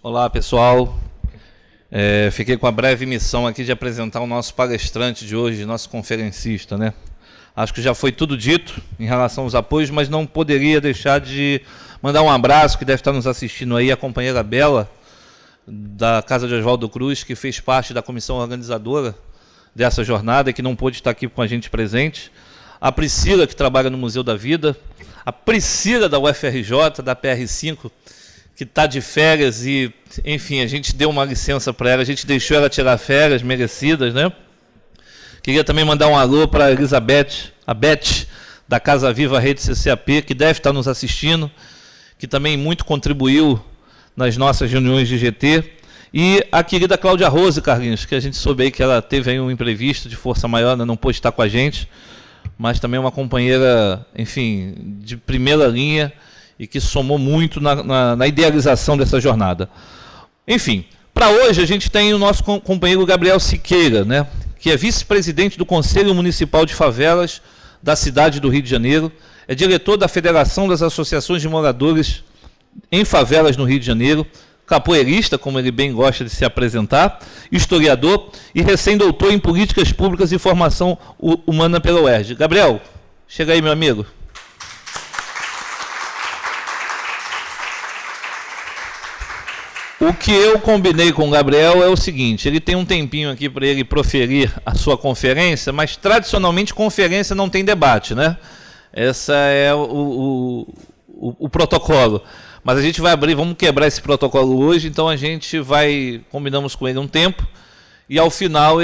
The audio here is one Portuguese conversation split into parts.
Olá, pessoal. Fiquei com a breve missão aqui de apresentar o nosso palestrante de hoje, nosso conferencista, né? Acho que já foi tudo dito em relação aos apoios, mas não poderia deixar de mandar um abraço, que deve estar nos assistindo aí, a companheira Bela, da Casa de Oswaldo Cruz, que fez parte da comissão organizadora dessa jornada e que não pôde estar aqui com a gente presente. A Priscila, que trabalha no Museu da Vida. A Priscila, da UFRJ, da PR5, que está de férias e, enfim, a gente deu uma licença para ela, a gente deixou ela tirar férias merecidas, né? Queria também mandar um alô para a Elizabeth, a Beth, da Casa Viva Rede CCAP, que deve estar nos assistindo, que também muito contribuiu nas nossas reuniões de GT, e a querida Cláudia Rose, Carlinhos, que a gente soube aí que ela teve aí um imprevisto de força maior, né? Não pôde estar com a gente, mas também uma companheira, enfim, de primeira linha, e que somou muito na idealização dessa jornada. Enfim, para hoje a gente tem o nosso companheiro Gabriel Siqueira, né, que é vice-presidente do Conselho Municipal de Favelas da cidade do Rio de Janeiro, é diretor da Federação das Associações de Moradores em Favelas no Rio de Janeiro, capoeirista, como ele bem gosta de se apresentar, historiador e recém-doutor em Políticas Públicas e Formação Humana pela UERJ. Gabriel, chega aí, meu amigo. O que eu combinei com o Gabriel é o seguinte, ele tem um tempinho aqui para ele proferir a sua conferência, mas tradicionalmente conferência não tem debate, né? Essa é o protocolo. Mas a gente vai abrir, vamos quebrar esse protocolo hoje, então a gente combinamos com ele um tempo, e ao final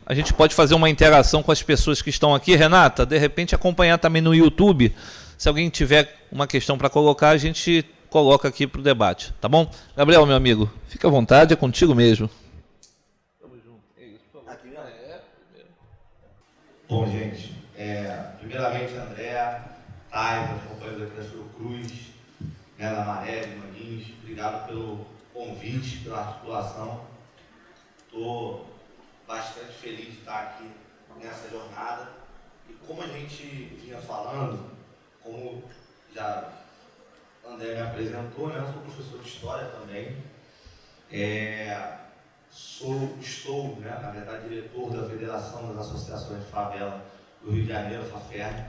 a gente pode fazer uma interação com as pessoas que estão aqui. Renata, de repente acompanhar também no YouTube, se alguém tiver uma questão para colocar, a gente coloca aqui para o debate, tá bom? Gabriel, meu amigo, fica à vontade, é contigo mesmo. Tamo junto. É isso, por favor. Aqui, Bom, gente, primeiramente, André, Thay, os companheiros aqui da Fiocruz, Ana Marelli, Manins, obrigado pelo convite, pela articulação. Estou bastante feliz de estar aqui nessa jornada. E como a gente vinha falando, como já André me apresentou, né? Eu sou professor de História também. Estou, né, na verdade, diretor da Federação das Associações de Favela do Rio de Janeiro, FAFER,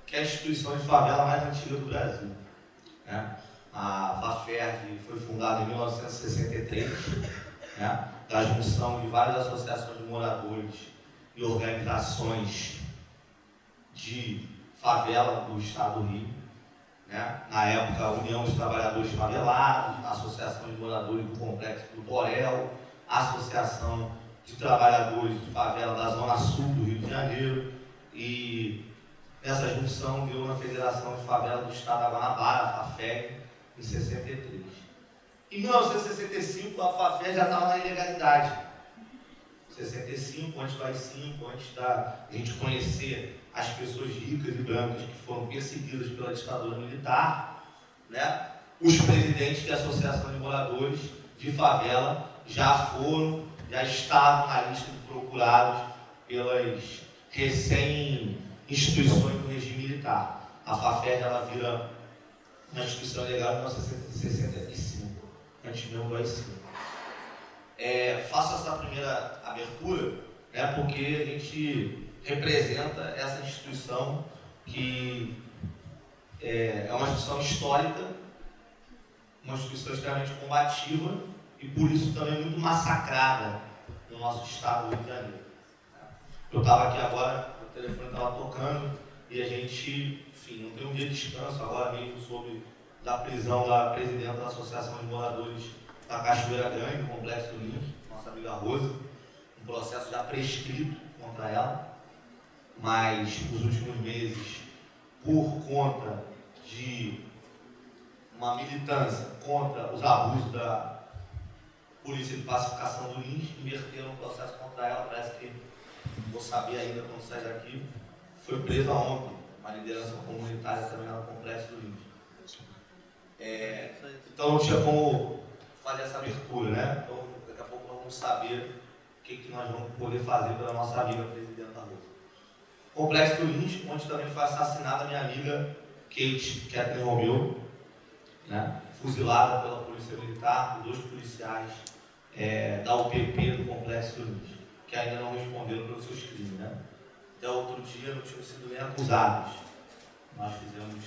que é a instituição de favela mais antiga do Brasil, né? A FAFERJ foi fundada em 1963, né, da junção de várias associações de moradores e organizações de favela do estado do Rio. Né? Na época, a União dos Trabalhadores Favelados, a Associação de Moradores do Complexo do Borel, a Associação de Trabalhadores de Favela da Zona Sul do Rio de Janeiro, e essa junção deu na Federação de Favela do Estado da Guanabara, a FAFEG, em 63. Em 1965, a FAFEG já estava na ilegalidade. 65, antes do AI-5, antes da gente conhecer as pessoas ricas e brancas que foram perseguidas pela ditadura militar, né? Os presidentes da Associação de Moradores de Favela já estavam na lista de procurados pelas recém-instituições do regime militar. A FAFEG, ela vira uma instituição legal em 1965, antes mesmo do AI-5. Faço essa primeira abertura, né, porque a gente representa essa instituição que é uma instituição histórica, uma instituição extremamente combativa e por isso também muito massacrada no nosso estado do Rio de Janeiro. Eu estava aqui agora, o telefone estava tocando e a gente, enfim, não tem um dia de descanso agora mesmo sobre da prisão da presidenta da Associação de Moradores da Cachoeira Grande, no Complexo do Lins, nossa amiga Rosa, um processo já prescrito contra ela, mas nos últimos meses, por conta de uma militância contra os abusos da Polícia de Pacificação do Lins, inverteram o processo contra ela, parece que, não vou saber ainda quando sair daqui, foi presa ontem, uma liderança comunitária também lá no Complexo do Lins. Então não tinha como fazer essa abertura, né? Então daqui a pouco nós vamos saber o que nós vamos poder fazer pela nossa amiga presidenta Rosa. Complexo do Lins, onde também foi assassinada a minha amiga Kate Romeu, né? fuzilada pela Polícia Militar por 2 policiais da UPP do Complexo Luiz, que ainda não responderam pelos seus crimes, né? Até outro dia não tinham sido nem acusados. Nós fizemos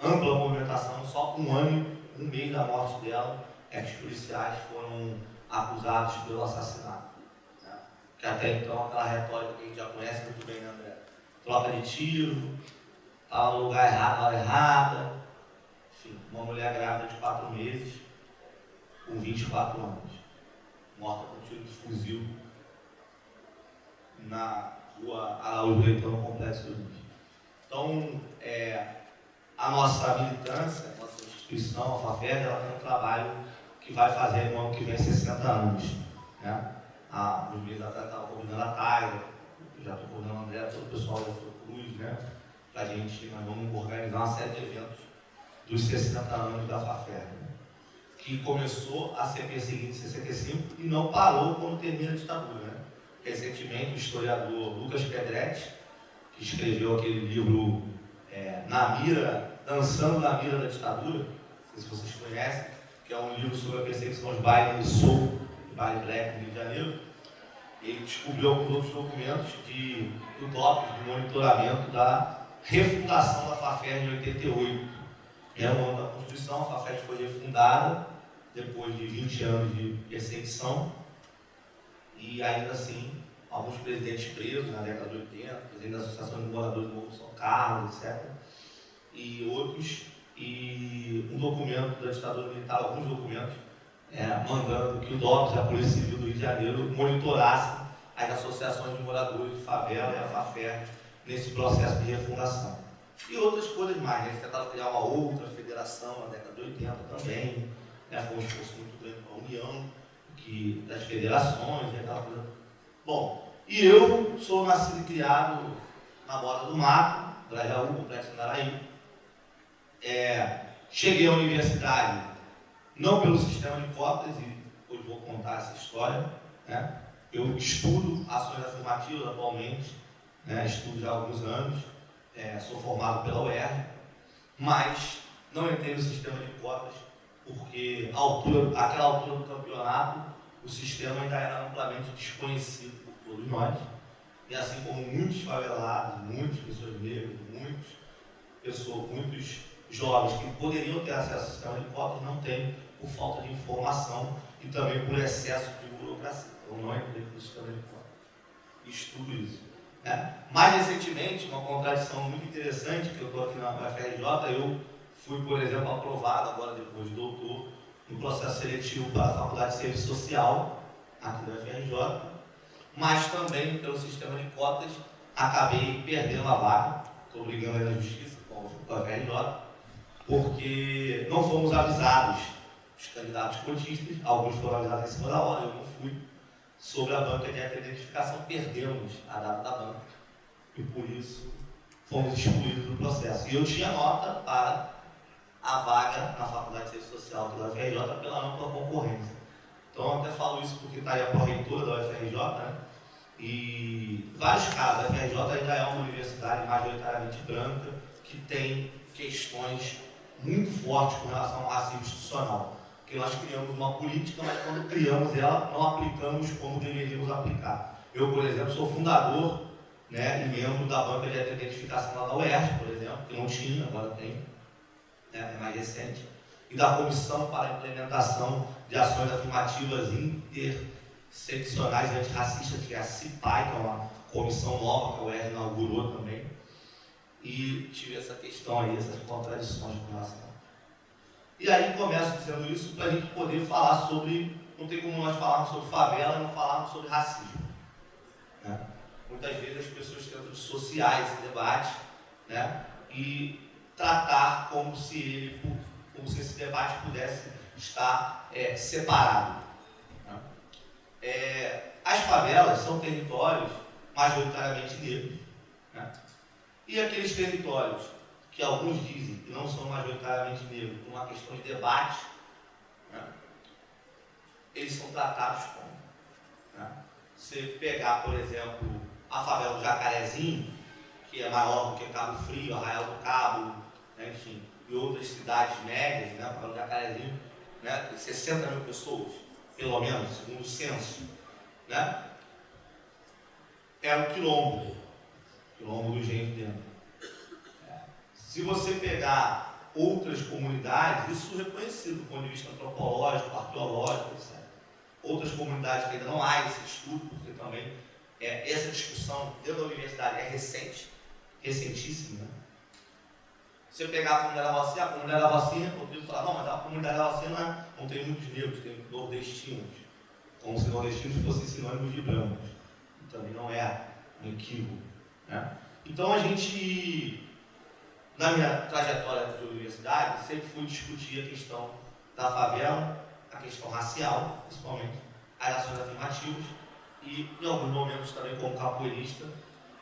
ampla movimentação, só com 1 ano, 1 mês da morte dela, que os policiais foram acusados pelo assassinato. Né? Que até então, aquela retórica que a gente já conhece muito bem, né, André? Troca de tiro, está no lugar errado, na hora errada. Enfim, uma mulher grávida de 4 meses, com 24 anos, morta com tiro de fuzil na rua Araújo Leitão, no Complexo do Rio. Então, a nossa militância, a nossa instituição, a FAFERJ, ela tem um trabalho que vai fazer no ano que vem 60 anos. Né? Há uns meses atrás estava convidando a Taira, já estou convidando o André, todo o pessoal da Cruz, né? Para nós vamos organizar uma série de eventos dos 60 anos da FAFERJ, que começou a ser perseguida em 65 e não parou quando termina a ditadura. Né? Recentemente, o historiador Lucas Pedretti, que escreveu aquele livro Na Mira, Dançando na Mira da Ditadura, não sei se vocês conhecem, que é um livro sobre a perseguição aos bailes de soul, de baile black no Rio de Janeiro. Ele descobriu alguns outros documentos do DOPS, de monitoramento da refundação da FAFERJ em 88. É o ano da Constituição, a FAFERJ foi refundada depois de 20 anos de perseguição e ainda assim alguns presidentes presos na década de 80, presidente da Associação de Moradores do Novo São Carlos, etc. E outros, e um documento da ditadura militar, alguns documentos, mandando que o DOPS, a Polícia Civil do Rio de Janeiro, monitorasse as associações de moradores de favela e a FAFERJ nesse processo de refundação. E outras coisas mais, né? Eles tentaram criar uma outra federação na década de 80 também, né? Foi um esforço muito grande para a união das federações, né? Aquela coisa. Bom, e eu sou nascido e criado na borda do mato, Grajaú, Complexo Andaraí. Cheguei à universidade não pelo sistema de cotas, e hoje vou contar essa história, né? Eu estudo ações afirmativas atualmente, né? Estudo já há alguns anos, sou formado pela UERJ, mas não entrei no sistema de cotas porque aquela altura do campeonato, o sistema ainda era amplamente desconhecido por todos nós, e assim como muitos favelados, muitas pessoas negras, muitos jovens que poderiam ter acesso ao sistema de cotas não têm por falta de informação e também por excesso de burocracia. Então não entrei no sistema de cotas. Estudo isso. Mais recentemente, uma contradição muito interessante, que eu estou aqui na UFRJ, eu fui, por exemplo, aprovado agora depois de doutor, no processo seletivo para a Faculdade de Serviço Social, aqui da UFRJ, mas também pelo sistema de cotas, acabei perdendo a vaga, estou brigando aí na justiça com a UFRJ, porque não fomos avisados, os candidatos cotistas, alguns foram avisados em cima da hora, eu não fui, sobre a banca de identificação, perdemos a data da banca, e por isso fomos excluídos do processo. E eu tinha nota para a vaga na Faculdade de Serviço Social da UFRJ pela ampla concorrência. Então, eu até falo isso porque está aí a pró-reitora da UFRJ, né? E vários casos, a UFRJ ainda é uma universidade majoritariamente branca, que tem questões muito fortes com relação ao racismo institucional. Porque nós criamos uma política, mas quando criamos ela, não aplicamos como deveríamos aplicar. Eu, por exemplo, sou fundador, né, e membro da banca de identificação lá da UERJ, por exemplo, que não tinha, agora tem, né, é mais recente, e da Comissão para a Implementação de Ações Afirmativas Interseccionais e Antirracistas, que é a CIPAI, que é uma comissão nova que a UERJ inaugurou também, e tive essa questão aí, essas contradições com relação. E aí começo dizendo isso para a gente poder falar sobre, não tem como nós falarmos sobre favela e não falarmos sobre racismo. Né? Muitas vezes as pessoas tentam dissociar esse debate, né? E tratar como se esse debate pudesse estar separado. Né? As favelas são territórios majoritariamente negros. Né? E aqueles territórios que alguns dizem que não são majoritariamente negros, por uma questão de debate, né? Eles são tratados como. Né? Você pegar, por exemplo, a favela do Jacarezinho, que é maior do que Cabo Frio, Arraial do Cabo, né? Enfim, e outras cidades médias, né, para o Jacarezinho, né, 60 mil pessoas, pelo menos, segundo o censo, né, era o quilombo do Engenho dentro. Se você pegar outras comunidades, isso é reconhecido do ponto de vista antropológico, arqueológico, etc. Outras comunidades que ainda não há esse estudo, porque também essa discussão dentro da universidade é recente, recentíssima, né? Se eu pegar a comunidade da Rocinha, eu posso falar, não, mas a comunidade da Rocinha não tem muitos negros, tem nordestinos, como se nordestinos fossem sinônimos de brancos. E também não é um equívoco, né? Então a gente, na minha trajetória de universidade, sempre fui discutir a questão da favela, a questão racial, principalmente, as ações afirmativas, e em alguns momentos também como capoeirista,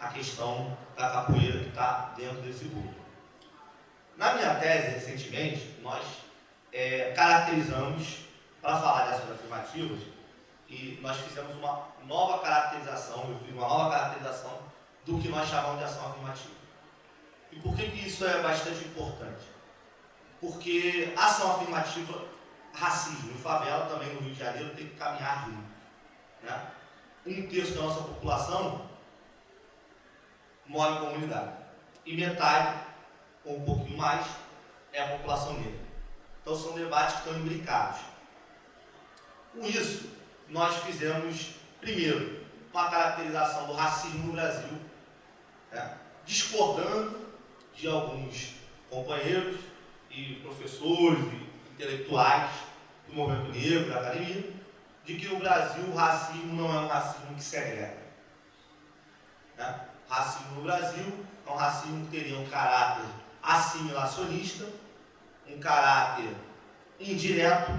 a questão da capoeira que está dentro desse grupo. Na minha tese, recentemente, nós caracterizamos, para falar de ações afirmativas, e nós fizemos uma nova caracterização, eu fiz uma nova caracterização do que nós chamamos de ação afirmativa. E por que isso é bastante importante? Porque ação afirmativa, racismo e favela também no Rio de Janeiro tem que caminhar junto, né? 1/3 da nossa população mora em comunidade e metade, ou um pouquinho mais, é a população negra. Então são debates que estão imbricados. Com isso, nós fizemos, primeiro, uma caracterização do racismo no Brasil, né? Discordando de alguns companheiros e professores e intelectuais do movimento negro, da academia, de que no Brasil o racismo não é um racismo que segrega, né? Racismo no Brasil é um racismo que teria um caráter assimilacionista, um caráter indireto,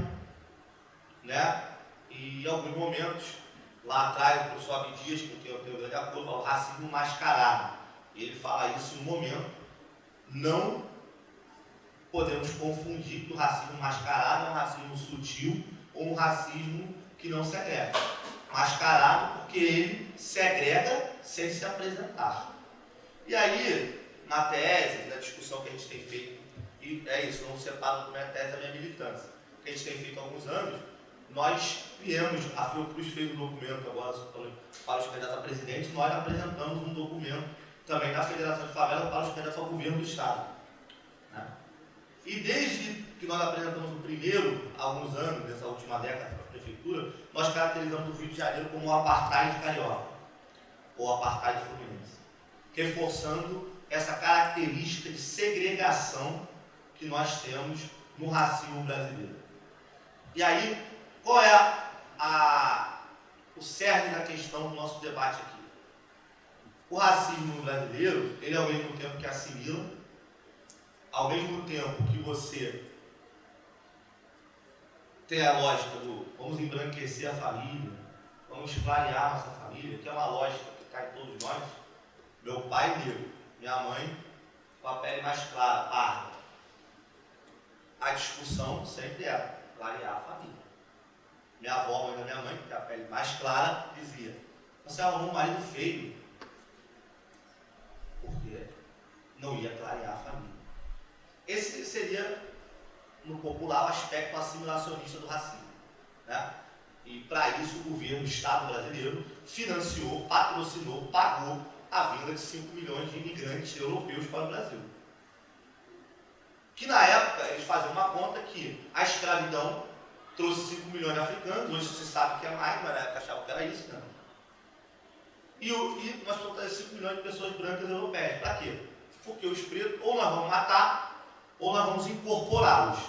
né? E em alguns momentos, lá atrás, o professor Abdias, com quem eu tenho grande acordo, fala racismo mascarado. Ele fala isso no momento. Não podemos confundir que o racismo mascarado é um racismo sutil ou um racismo que não segrega. Mascarado porque ele segrega sem se apresentar. E aí, na tese, na discussão que a gente tem feito, e é isso, não separo da minha tese da minha militância, que a gente tem feito há alguns anos, nós viemos, a Fiocruz fez um documento agora para os candidatos a presidente, nós apresentamos um documento também da Federação de Favela para os candidatos ao governo do Estado, né? E desde que nós apresentamos o primeiro, há alguns anos, nessa última década, para a Prefeitura, nós caracterizamos o Rio de Janeiro como o apartheid carioca, ou apartheid fluminense, reforçando essa característica de segregação que nós temos no racismo brasileiro. E aí, qual é o cerne da questão do nosso debate aqui? O racismo brasileiro, ele ao mesmo tempo que assimila, ao mesmo tempo que você tem a lógica do vamos embranquecer a família, vamos clarear a nossa família, que é uma lógica que está em todos nós. Meu pai negro, minha mãe com a pele mais clara, parda. A discussão sempre era clarear a família. Minha avó, mãe da minha mãe, que tem a pele mais clara, dizia: você arrumou um marido feio, porque não ia clarear a família. Esse seria, no popular, o aspecto assimilacionista do racismo, né? E para isso o governo, o Estado brasileiro, financiou, patrocinou, pagou a vinda de 5 milhões de imigrantes europeus para o Brasil. Que na época eles faziam uma conta que a escravidão trouxe 5 milhões de africanos, hoje se sabe que é mais, mas na época achavam que era isso, né? E nós vamos trazer 5 milhões de pessoas brancas europeias. Para quê? Porque os pretos, ou nós vamos matar, ou nós vamos incorporá-los.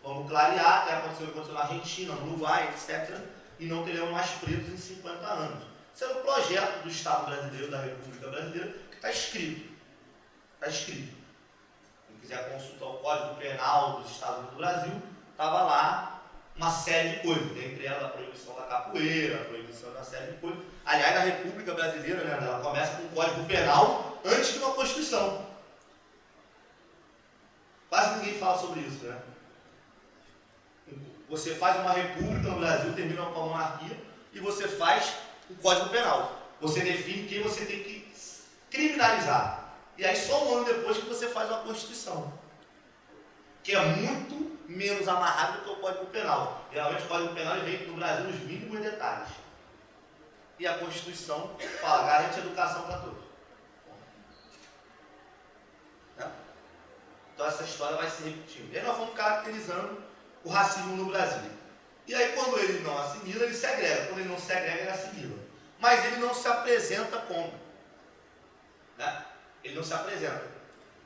Vamos clarear, até aconteceu na Argentina, no Uruguai, etc. E não teremos mais pretos em 50 anos. Esse é o projeto do Estado brasileiro, da República Brasileira, que está escrito. Está escrito. Quem quiser consultar o Código Penal dos Estados Unidos do Brasil, estava lá uma série de coisas, dentre elas a proibição da capoeira, a proibição da série de coisas. Aliás, a República Brasileira, né, ela começa com o Código Penal antes de uma Constituição. Quase ninguém fala sobre isso, né? Você faz uma república no Brasil, termina com a monarquia, e você faz o Código Penal. Você define quem você tem que criminalizar. E aí só um ano depois que você faz uma Constituição. que é muito menos amarrado do que o Código Penal. Geralmente o Código Penal vem no Brasil nos mínimos detalhes. E a Constituição fala, garante educação para todos. Né? Então essa história vai se repetindo. E aí nós vamos caracterizando o racismo no Brasil. E aí quando ele não assimila, ele segrega. Quando ele não segrega, ele assimila. Mas ele não se apresenta como. Né? Ele não se apresenta.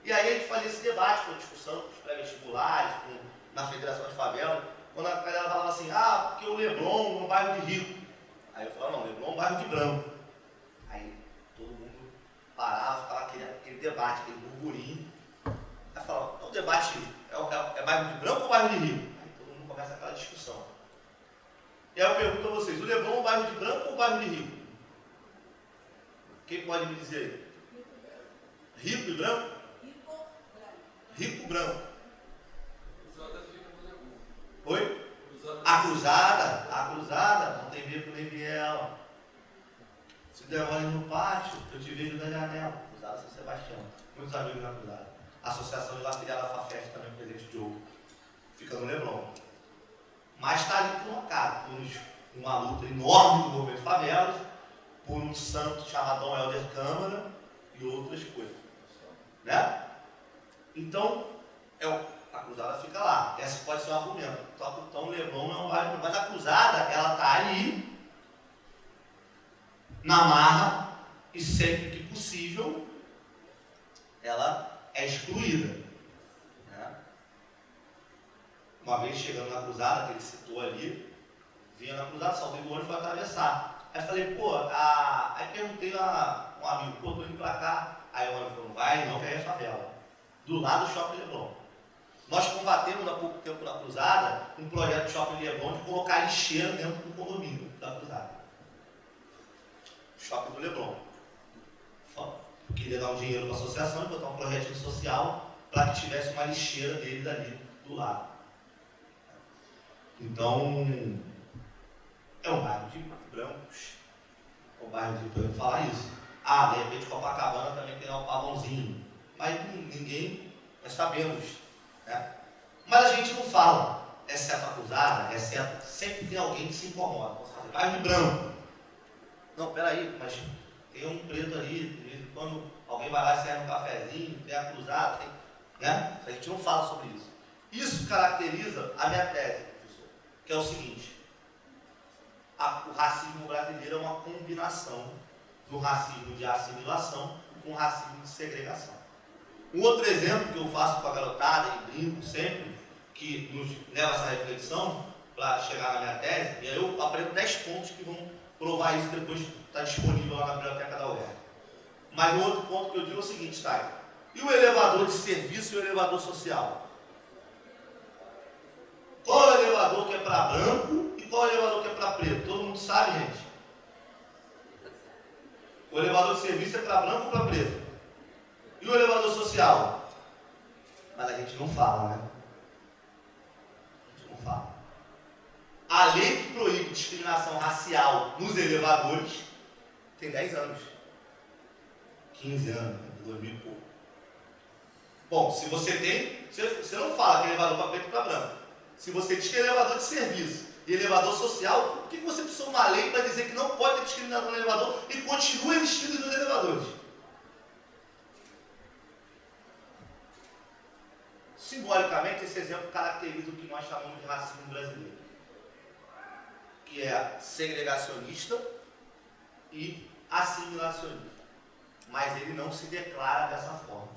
E aí a gente fazia esse debate, com a discussão com os pré-vestibulares, na Federação de Favela, quando a galera falava assim, porque o Leblon é um bairro de rico. Aí eu falava, não, o Leblon é um bairro de branco. Aí todo mundo parava, ficava aquele debate, aquele burburinho. Aí falava, o debate é bairro de branco ou bairro de rico? Aí todo mundo começa aquela discussão. E aí eu pergunto a vocês, o Leblon é um bairro de branco ou bairro de rico? Quem pode me dizer? Rico e branco? Rico branco. Oi? A cruzada, não tem beco nem viela. Se der mole no pátio, eu te vejo da janela. Cruzada São Sebastião. Muitos amigos na cruzada. Associação de La Filiada Fafeste também, presente de ouro. Fica no Leblon. Mas está ali colocado por uma luta enorme do movimento de favelas, por um santo chamado Dom Helder Câmara e outras coisas. Né? Então, a cruzada fica lá. Esse pode ser um argumento. Então, o Leblon não é um bairro, mas a cruzada, ela está ali, na marra, e sempre que possível, ela é excluída. Né? Uma vez chegando na cruzada, que ele citou ali, vinha na cruzada, saltei do ônibus e fui atravessar. Aí falei, aí perguntei a um amigo, tô indo pra cá. Aí o ônibus falou, não vai não, que aí é favela. Do lado do Shopping Leblon. Nós combatemos há pouco tempo na cruzada um projeto do Shopping Leblon de colocar lixeira dentro do condomínio da cruzada. Shopping do Leblon. Queria dar um dinheiro para a associação e botar um projeto social para que tivesse uma lixeira deles ali do lado. Então, é um bairro de brancos. É um bairro de brancos falar isso. De repente Copacabana também tem um pavãozinho. Mas ninguém, nós sabemos. Né? Mas a gente não fala, exceto a cruzada, exceto sempre tem alguém que se incomoda. Posso fazer bairro de branco. Não, peraí, mas tem um preto ali, quando alguém vai lá e serve um cafezinho, tem a cruzada, tem, né? A gente não fala sobre isso. Isso caracteriza a minha tese, professor, que é o seguinte: o racismo brasileiro é uma combinação do racismo de assimilação com o racismo de segregação. Um outro exemplo que eu faço com a garotada e brinco sempre, que nos leva a essa reflexão para chegar na minha tese, e aí eu aprendo 10 pontos que vão provar isso depois, está disponível lá na biblioteca da UERJ. Mas o outro ponto que eu digo é o seguinte, tá? E o elevador de serviço e o elevador social? Qual é o elevador que é para branco e qual é o elevador que é para preto? Todo mundo sabe, gente? O elevador de serviço é para branco ou para preto? E o elevador social? Mas a gente não fala, né? A gente não fala. A lei que proíbe discriminação racial nos elevadores tem 10 anos. 15 anos, 2000 e pouco. Bom, se você tem, você não fala que é elevador para preto e para branco. Se você diz que é elevador de serviço e elevador social, por que você precisa de uma lei para dizer que não pode ter discriminação no elevador e continua existindo nos elevadores? Simbolicamente, esse exemplo caracteriza o que nós chamamos de racismo brasileiro, que é segregacionista e assimilacionista. Mas ele não se declara dessa forma.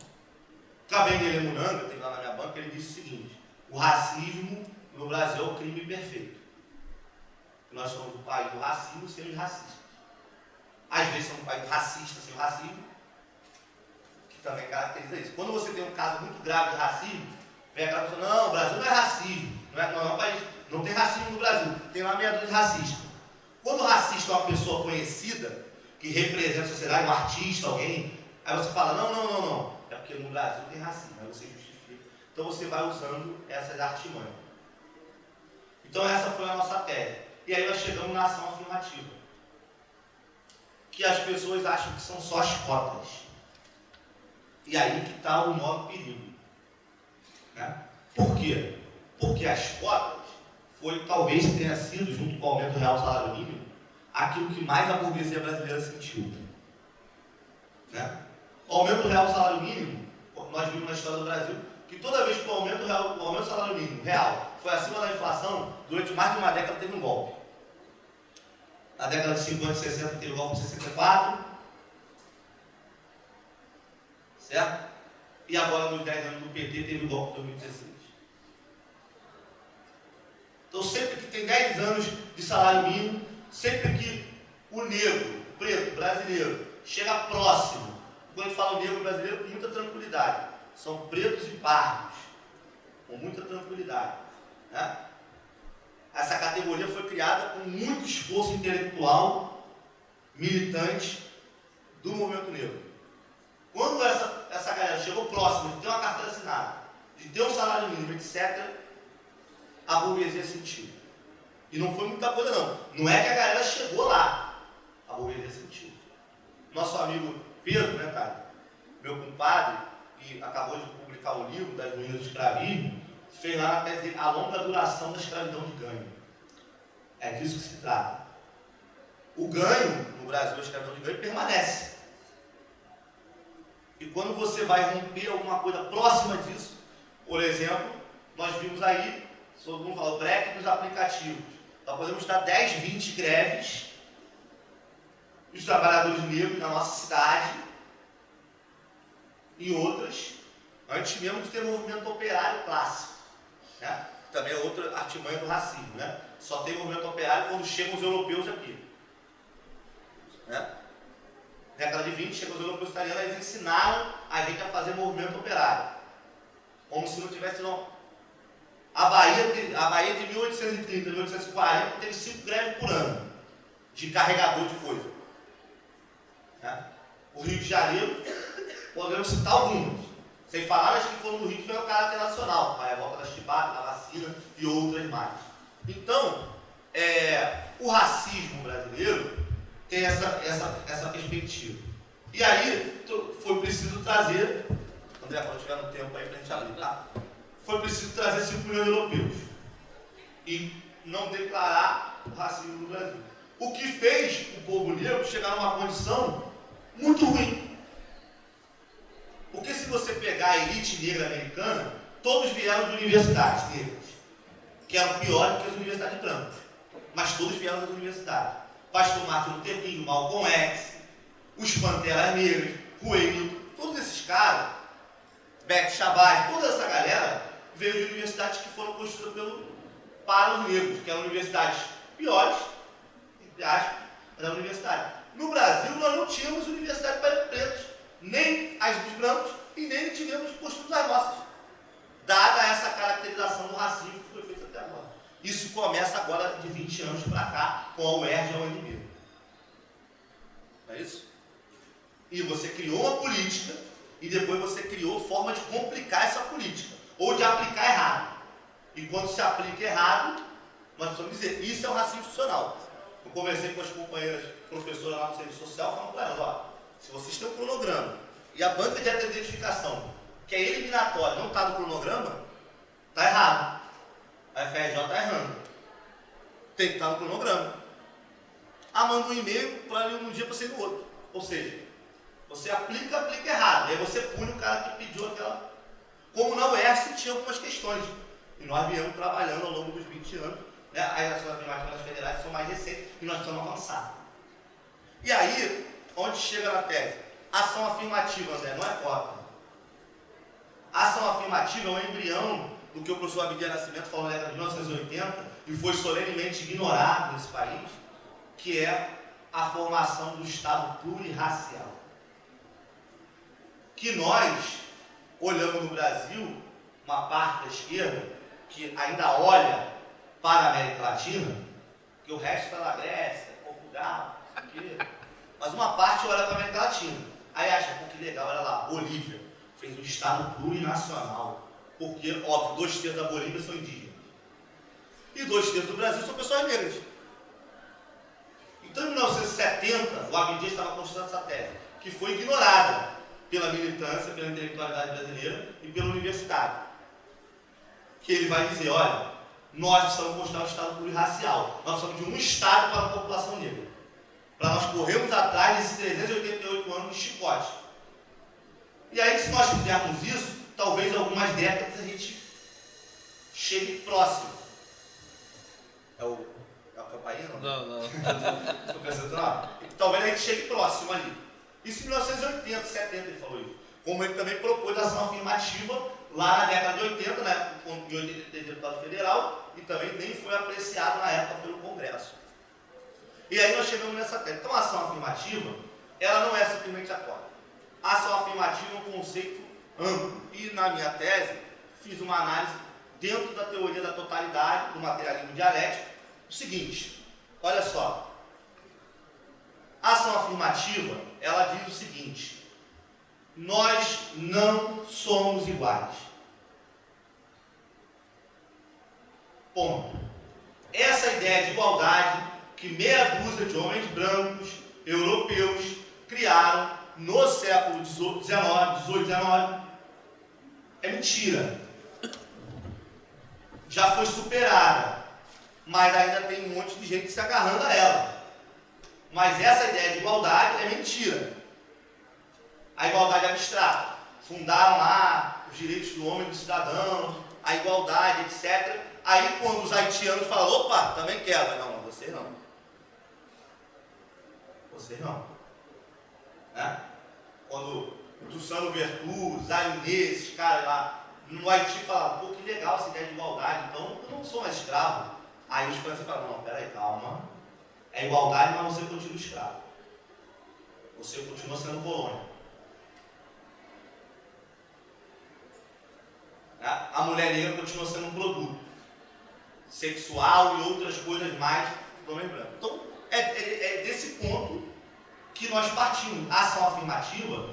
Kabengele Munanga, tem lá na minha banca, ele disse o seguinte: o racismo no Brasil é o crime perfeito. Nós somos um país do racismo sem os racistas. Às vezes somos um país racista sem o racismo, que também caracteriza isso. Quando você tem um caso muito grave de racismo, vem aquela pessoa, não, o Brasil não é racismo, não é um país, não tem racismo no Brasil, tem lá meia dúzia de racistas. Quando o racista é uma pessoa conhecida, que representa a sociedade, um artista, alguém, aí você fala, não, é porque no Brasil tem racismo, aí você justifica. Então você vai usando essas artimanhas. Então essa foi a nossa tese. E aí nós chegamos na ação afirmativa, que as pessoas acham que são só as cotas. E aí que está o maior perigo. Né? Por quê? Porque as cotas talvez tenha sido, junto com o aumento real do salário mínimo, aquilo que mais a burguesia brasileira sentiu. Né? O aumento real do salário mínimo, nós vimos na história do Brasil, que toda vez que o aumento do salário mínimo real foi acima da inflação, durante mais de uma década teve um golpe. Na década de 50 e 60 teve o golpe de 64, certo? E agora, nos 10 anos do PT, teve o golpe de 2016. Então, sempre que tem 10 anos de salário mínimo, sempre que o negro, o preto, brasileiro, chega próximo, quando a gente fala o negro brasileiro, com muita tranquilidade, são pretos e pardos, com muita tranquilidade. Né? Essa categoria foi criada com muito esforço intelectual, militante do movimento negro. Quando essa galera chegou próximo de ter uma carteira assinada, de ter um salário mínimo, etc., a burguesia sentiu. E não foi muita coisa não. Não é que a galera chegou lá. A burguesia sentiu. Nosso amigo Pedro, né, cara? Meu compadre, que acabou de publicar o livro das ruínas do escravismo, fez lá na tese dele a longa duração da escravidão de ganho. É disso que se trata. O ganho, no Brasil, a escravidão de ganho permanece. E quando você vai romper alguma coisa próxima disso, por exemplo, nós vimos aí, todo mundo fala, o break dos aplicativos. Nós podemos dar 10, 20 greves dos trabalhadores negros na nossa cidade e outras, antes mesmo de ter movimento operário clássico. Né? Também é outra artimanha do racismo. Né? Só tem movimento operário quando chegam os europeus aqui. Né? Na década de 20, chegam os europeus italianos, eles ensinaram a gente a fazer movimento operário. Como se não tivesse não. A Bahia de 1830 a 1840 teve 5 greves por ano de carregador de coisa. Né? O Rio de Janeiro, podemos citar algumas, sem falar as que foram no Rio, que foi o caráter nacional, a revolta das chibatas, da vacina e outras mais. Então, o racismo brasileiro tem essa perspectiva. E aí, foi preciso trazer, André, quando tiver no tempo aí para a gente abrir, tá? Foi preciso trazer 5 milhões de europeus e não declarar o racismo no Brasil. O que fez o povo negro chegar numa condição muito ruim. Porque se você pegar a elite negra americana, todos vieram de universidades negras, que eram piores que as universidades brancas, mas todos vieram das universidades. Pastor Martin Luther King, Malcolm X, os Panteras Negras, Huey Newton, todos esses caras, Beck Shabazz, toda essa galera veio de universidades que foram construídas para os negros, que eram universidades piores, entre aspas, da universidade. No Brasil, nós não tínhamos universidade para pretos, nem as dos brancos, e nem tivemos construídos as nossas, dada essa caracterização do racismo que foi feita até agora. Isso começa agora de 20 anos para cá, com a UERJ e a UNB. Não é isso? E você criou uma política, e depois você criou forma de complicar essa política, ou de aplicar errado. E quando se aplica errado, nós precisamos dizer, isso é um racismo institucional. Eu conversei com as companheiras professoras lá no serviço social, falando para elas, ó, se vocês têm um cronograma, e a banca de identificação, que é eliminatória, não está no cronograma, está errado. A FRJ está errando. Tem que estar no cronograma. Manda um e-mail para ir num dia para ser no outro. Ou seja, você aplica errado. Aí você pune o cara que pediu aquela. Como na UERJ tinha algumas questões. E nós viemos trabalhando ao longo dos 20 anos. Né? As ações afirmativas federais são mais recentes e nós estamos avançando. E aí, onde chega na tese? Ação afirmativa, André, não é cota. Ação afirmativa é um embrião do que o professor Abdias Nascimento falou na década de 1980 e foi solenemente ignorado nesse país, que é a formação do Estado plurirracial. Que nós olhamos no Brasil, uma parte da esquerda, que ainda olha para a América Latina, que o resto está na Grécia, Portugal, aqui, mas uma parte olha para a América Latina. Aí acha, pô, que legal, olha lá, Bolívia fez um Estado plurinacional. Porque, óbvio, 2/3 da Bolívia são indígenas. E 2/3 do Brasil são pessoas negras. Então, em 1970, o Abdias estava construindo essa tese, que foi ignorada pela militância, pela intelectualidade brasileira e pela universidade. que ele vai dizer, olha, nós precisamos construir um Estado pluriracial, nós precisamos de um Estado para a população negra, para nós corrermos atrás desses 388 anos de chicote. E aí, se nós fizermos isso, talvez algumas décadas a gente chegue próximo. É o campainha, não? Não. Estou pensando, não. Talvez a gente chegue próximo ali. Isso em 1980, 70 ele falou isso. Como ele também propôs a ação afirmativa lá na década de 80, né, em 80 ele teve deputado federal, e também nem foi apreciado na época pelo Congresso. E aí nós chegamos nessa tese. Então a ação afirmativa, ela não é simplesmente a cota. A ação afirmativa é um conceito amplo. E na minha tese, fiz uma análise dentro da teoria da totalidade, do materialismo dialético, o seguinte, olha só. A ação afirmativa, ela diz o seguinte: nós não somos iguais. Ponto. Essa ideia de igualdade que meia dúzia de homens brancos, europeus, criaram no século XIX, é mentira. Já foi superada, mas ainda tem um monte de gente se agarrando a ela. Mas essa ideia de igualdade é mentira. A igualdade abstrata. Fundaram lá os direitos do homem e do cidadão, a igualdade, etc. Aí quando os haitianos falam, opa, também quero. Não, vocês não. Vocês não. Né? Quando o Tussano Vertu, Zaynê, esses caras lá no Haiti falam, pô, que legal essa ideia de igualdade, então eu não sou mais escravo. Aí os franceses falam, não, peraí, calma. É igualdade, mas você continua escravo. Você continua sendo colônia. A mulher negra continua sendo um produto sexual e outras coisas mais do homem branco. Então, é desse ponto que nós partimos. A ação afirmativa,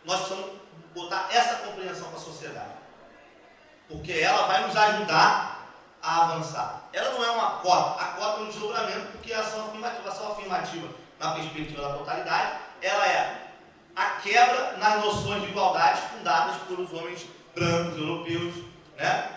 nós precisamos botar essa compreensão para a sociedade. Porque ela vai nos ajudar a avançar. Ela não é uma cota. A cota é um desdobramento, porque a ação afirmativa, na perspectiva da totalidade, ela é a quebra nas noções de igualdade fundadas pelos homens brancos, europeus, né,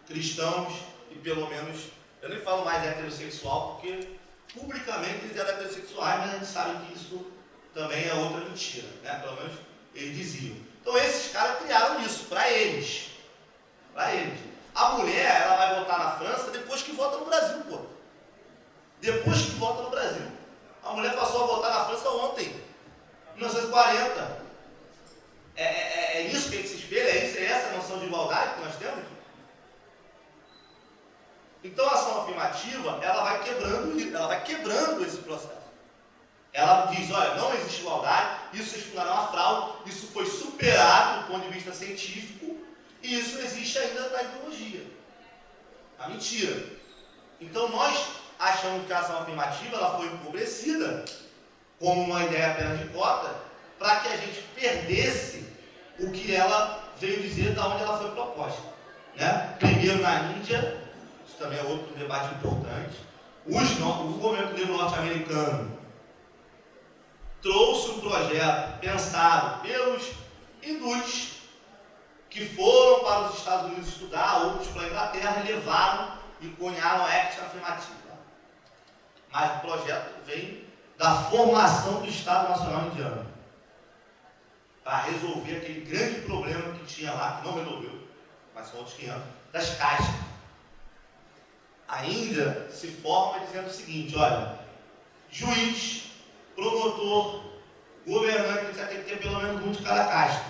cristãos e pelo menos, eu nem falo mais heterossexual, porque publicamente eles eram heterossexuais, mas a gente sabe que isso também é outra mentira, né? Pelo menos eles diziam. Então esses caras criaram isso para eles. Para eles. A mulher, ela vai votar na França depois que vota no Brasil, pô. Depois que vota no Brasil. A mulher passou a votar na França ontem, 1940. É isso que a gente se espelha? É essa a noção de igualdade que nós temos? Então a ação afirmativa, ela vai quebrando esse processo. Ela diz, olha, não existe igualdade, isso vocês fundaram uma fraude, isso foi superado do ponto de vista científico, e isso existe ainda na ideologia. A mentira. Então nós achamos que a ação afirmativa ela foi empobrecida como uma ideia apenas de cota, para que a gente perdesse o que ela veio dizer da onde ela foi proposta. Né? Primeiro na Índia, isso também é outro debate importante, o governo negro norte-americano trouxe um projeto pensado pelos hindus que foram para os Estados Unidos estudar, outros para a Inglaterra, e levaram e cunharam a Act afirmativa. Mas o projeto vem da formação do Estado Nacional Indiano, para resolver aquele grande problema que tinha lá, que não resolveu, mas são outros 500, das castas. A Índia se forma dizendo o seguinte, olha, juiz, promotor, governante, você tem que ter pelo menos um de cada casta.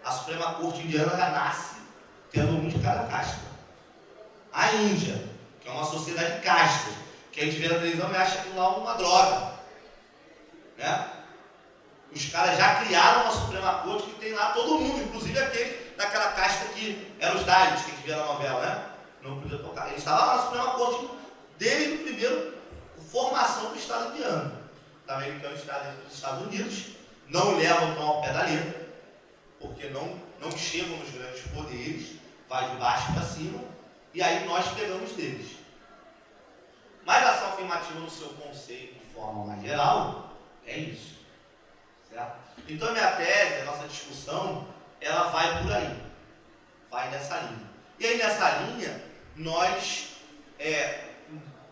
A Suprema Corte Indiana já nasce tendo um de cada casta. A Índia, que é uma sociedade de castas, que a gente vê na televisão e acha aquilo lá uma droga. Né? Os caras já criaram uma Suprema Corte que tem lá todo mundo, inclusive aquele daquela casta que eram os Dalits, que a gente vê na novela, né? Não podia tocar. Eles estavam lá na Suprema Corte desde o primeiro formação do Estado indiano. Os americanos dos Estados Unidos não levam tão ao pé da letra, porque não chegam nos grandes poderes, vai de baixo para cima, e aí nós pegamos deles. Mas a ação afirmativa no seu conceito, de forma mais geral, é isso. Certo? Então a minha tese, a nossa discussão, ela vai por aí. vai nessa linha. E aí nessa linha, nós,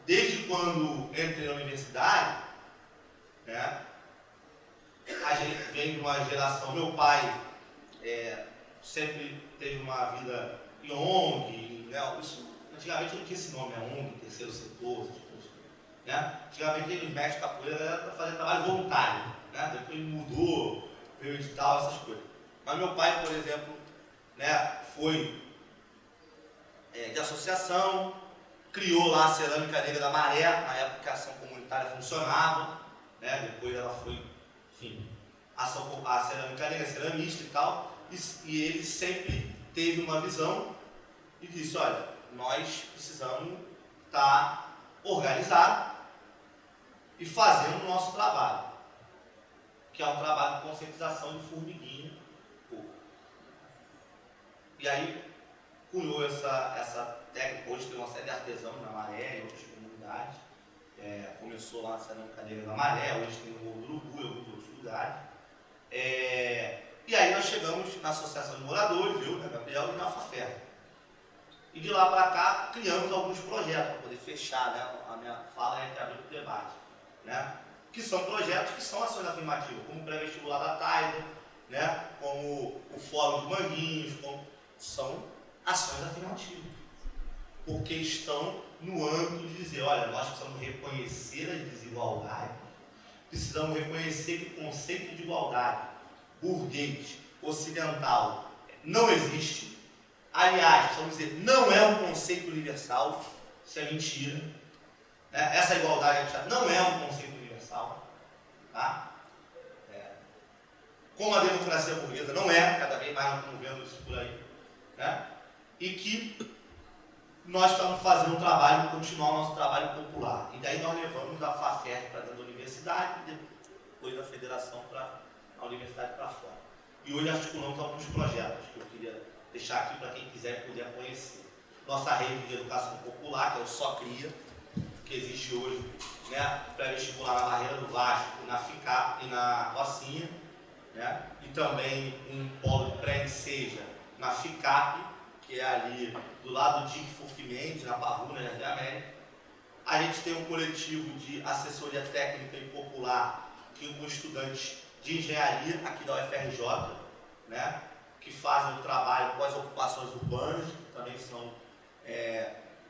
desde quando entrei na universidade, né, a gente vem de uma geração, meu pai sempre teve uma vida em ONG, né, isso, antigamente não tinha esse nome, ONG, terceiro setor, né? Antigamente os mestres de capoeira era para fazer trabalho voluntário, né? Depois mudou, veio edital, essas coisas. Mas meu pai, por exemplo, né, foi de associação, criou lá a Cerâmica Negra da Maré, na época que a ação comunitária funcionava, né? Depois ela foi, enfim, a Cerâmica Negra, ceramista e tal, e ele sempre teve uma visão e disse, olha, nós precisamos estar organizados e fazendo o nosso trabalho, que é um trabalho de conscientização de formiguinha. E aí, cunhou essa técnica, hoje tem uma série de artesãos na Maré, em outras comunidades, começou lá na Cerâmica Negra da Maré, hoje tem no Morro do Urubu, em alguns outros lugares. E aí nós chegamos na Associação de Moradores, eu, né, Gabriel, e na FAFER. E de lá para cá, criamos alguns projetos, para poder fechar, né, a minha fala e abrir o debate, né, que são projetos que são ações afirmativas, como o pré-vestibular da Taida, né, como o Fórum de Manguinhos, são ações afirmativas, porque estão no âmbito de dizer, olha, nós precisamos reconhecer as desigualdades, precisamos reconhecer que o conceito de igualdade burguês, ocidental, não existe. Aliás, precisamos dizer, não é um conceito universal, isso é mentira. Essa igualdade não é um conceito universal. Tá? Como a democracia burguesa não é, cada vez mais nós estamos vendo isso por aí. Né? E que nós estamos fazendo um trabalho, continuar o nosso trabalho popular. E daí nós levamos a FAFER para dentro da universidade e depois da federação para a universidade para fora. E hoje articulamos alguns projetos que eu queria deixar aqui para quem quiser e puder conhecer. Nossa rede de educação popular, que é o Só Cria, que existe hoje, né, pré-vestibular na Barreira do Vasco, na FICAP e na Rocinha, né, e também um polo de pré-enseja na FICAP, que é ali do lado do DIC Furfimente, na Parruna, na Jardim América. A gente tem um coletivo de assessoria técnica e popular, que com estudantes de engenharia aqui da UFRJ, né, que fazem o trabalho com as ocupações urbanas, que também são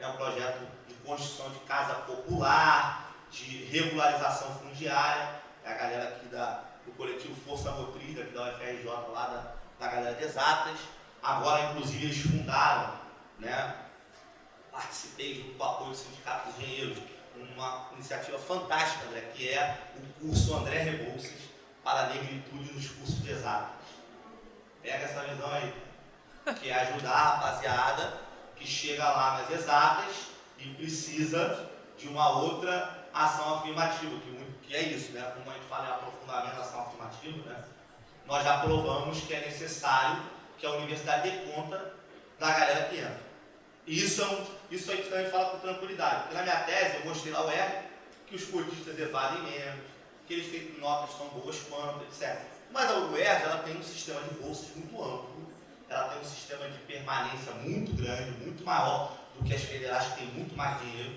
um projeto de construção de casa popular, de regularização fundiária, é a galera aqui do coletivo Força Motriz, aqui da UFRJ, lá da galera de exatas. Agora, inclusive, eles fundaram, né, participei junto com o apoio do Sindicato de Engenheiros, uma iniciativa fantástica, né, que é o curso André Rebouças para a negritude nos cursos de exatas. Pega essa visão aí, que é ajudar a rapaziada que chega lá nas exatas e precisa de uma outra ação afirmativa, que é isso, né? Como a gente fala em aprofundamento da ação afirmativa, né? Nós já provamos que é necessário que a universidade dê conta da galera que entra. E isso a gente também fala com tranquilidade, porque na minha tese eu mostrei lá o que os cotistas evadem menos, que eles têm notas tão boas quanto, etc. Mas a UERJ, ela tem um sistema de bolsas muito amplo, ela tem um sistema de permanência muito grande, muito maior do que as federais, que têm muito mais dinheiro,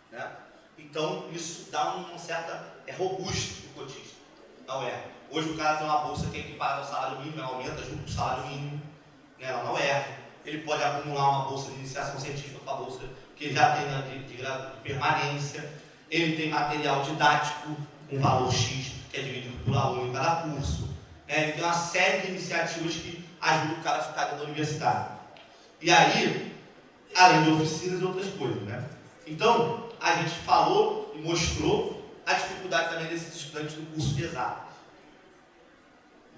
né? Então, isso dá uma certa... é robusto para o cotista da UERJ. Hoje o cara tem uma bolsa que é equiparada ao salário mínimo, ela aumenta junto com o salário mínimo, né, lá na UERJ. Ele pode acumular uma bolsa de iniciação científica com a bolsa que ele já tem de permanência. Ele tem material didático com valor X, que é dividido por aluno em cada curso. Ele tem uma série de iniciativas que ajudam o cara a ficar dentro da universidade. E aí, além de oficinas e outras coisas, né? Então, a gente falou e mostrou a dificuldade também desses estudantes do curso de exatas.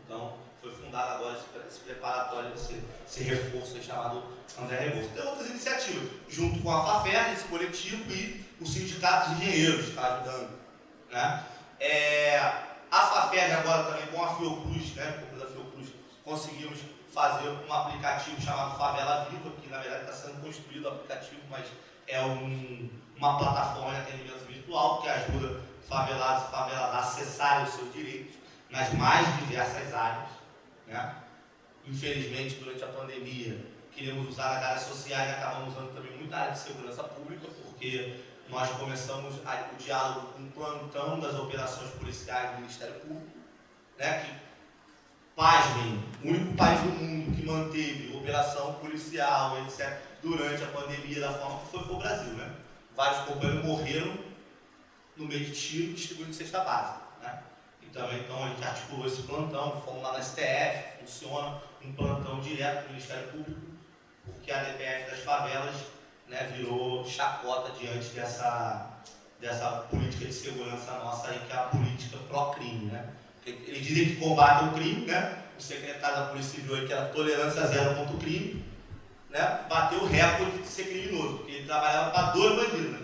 Então, foi fundado agora esse preparatório, esse reforço aí chamado André Rebouças. Tem outras iniciativas, junto com a FAFER, esse coletivo, e o Sindicato de Engenheiros, que está ajudando, né? A FAFER agora também, com a Fiocruz, né, com a Fiocruz, conseguimos fazer um aplicativo chamado Favela Viva, que na verdade está sendo construído o aplicativo, mas é uma plataforma de atendimento virtual que ajuda favelados e faveladas a acessarem os seus direitos nas mais diversas áreas, né? Infelizmente, durante a pandemia, queríamos usar as áreas sociais e acabamos usando também muita área de segurança pública, porque nós começamos o diálogo com o plantão das operações policiais do Ministério Público, né, que, pasmem, o único país do mundo que manteve operação policial, etc., durante a pandemia da forma que foi o Brasil, né? Vários companheiros morreram no meio de tiro, distribuindo cesta básica, né? Então a gente articulou esse plantão, fomos lá na STF, funciona um plantão direto do Ministério Público, porque a DPF das favelas, né, virou chacota diante dessa política de segurança nossa aí, que é a política pró-crime, né? Eles dizem que combatem o crime, né? O secretário da Polícia Civil aí, que era tolerância zero contra o crime, né, bateu o recorde de ser criminoso, porque ele trabalhava para 2 bandidos, né?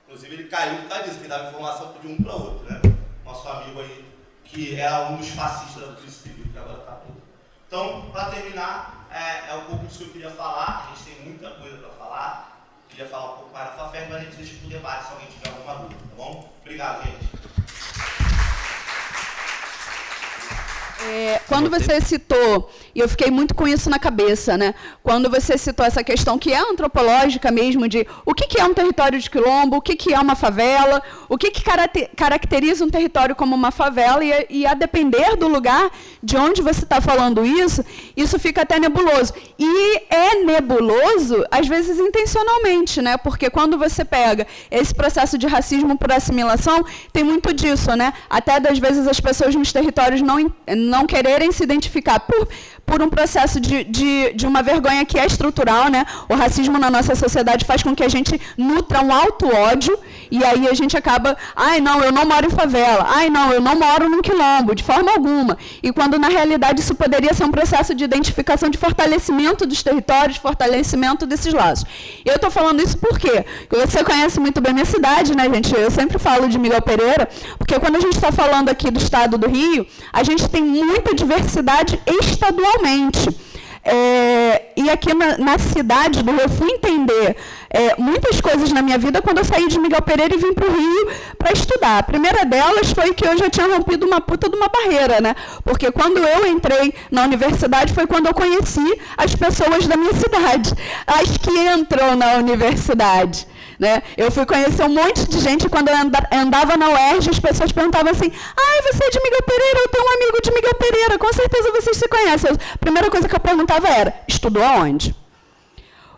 Inclusive ele caiu por causa disso, que dava informação de um para outro, né? Nosso amigo aí, que era um dos fascistas da Polícia Civil, que agora está tudo. Então, para terminar, é um pouco disso que eu queria falar. A gente tem muita coisa para falar. Queria falar um pouco mais da FAFERJ, mas a gente deixa para o debate se alguém tiver alguma dúvida, tá bom? Obrigado, gente. Quando você citou, e eu fiquei muito com isso na cabeça, né? Quando você citou essa questão que é antropológica mesmo, de o que é um território de quilombo, o que é uma favela, o que caracteriza um território como uma favela, e a depender do lugar de onde você está falando isso fica até nebuloso. E é nebuloso, às vezes, intencionalmente, né? Porque quando você pega esse processo de racismo por assimilação, tem muito disso, né? Até, das vezes, as pessoas nos territórios não quererem se identificar por um processo de uma vergonha que é estrutural, né? O racismo na nossa sociedade faz com que a gente nutra um auto-ódio, e aí a gente acaba, ai, não, eu não moro em favela, ai, não, eu não moro num quilombo, de forma alguma. E quando, na realidade, isso poderia ser um processo de identificação, de fortalecimento dos territórios, fortalecimento desses laços. Eu estou falando isso por quê? Porque você conhece muito bem minha cidade, né, gente? Eu sempre falo de Miguel Pereira, porque quando a gente está falando aqui do estado do Rio, a gente tem muita diversidade estadualmente. E aqui na cidade do Rio, eu fui entender muitas coisas na minha vida quando eu saí de Miguel Pereira e vim para o Rio para estudar. A primeira delas foi que eu já tinha rompido uma puta de uma barreira, né? Porque quando eu entrei na universidade foi quando eu conheci as pessoas da minha cidade, as que entram na universidade. Né? Eu fui conhecer um monte de gente. Quando eu andava na UERJ, as pessoas perguntavam assim, ai, você é de Miguel Pereira? Eu tenho um amigo de Miguel Pereira, com certeza vocês se conhecem. A primeira coisa que eu perguntava era, estudou aonde?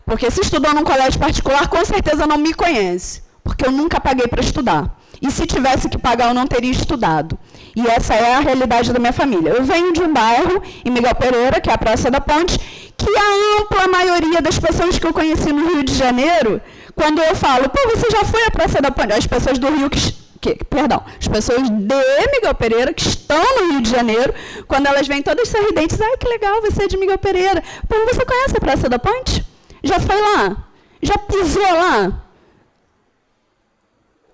Porque se estudou num colégio particular, com certeza não me conhece, porque eu nunca paguei para estudar. E se tivesse que pagar, eu não teria estudado. E essa é a realidade da minha família. Eu venho de um bairro, em Miguel Pereira, que é a Praça da Ponte, que a ampla maioria das pessoas que eu conheci no Rio de Janeiro, quando eu falo, pô, você já foi à Praça da Ponte? As pessoas do Rio as pessoas de Miguel Pereira, que estão no Rio de Janeiro, quando elas vêm todas sorridentes, ai, que legal, você é de Miguel Pereira. Pô, você conhece a Praça da Ponte? Já foi lá? Já pisou lá?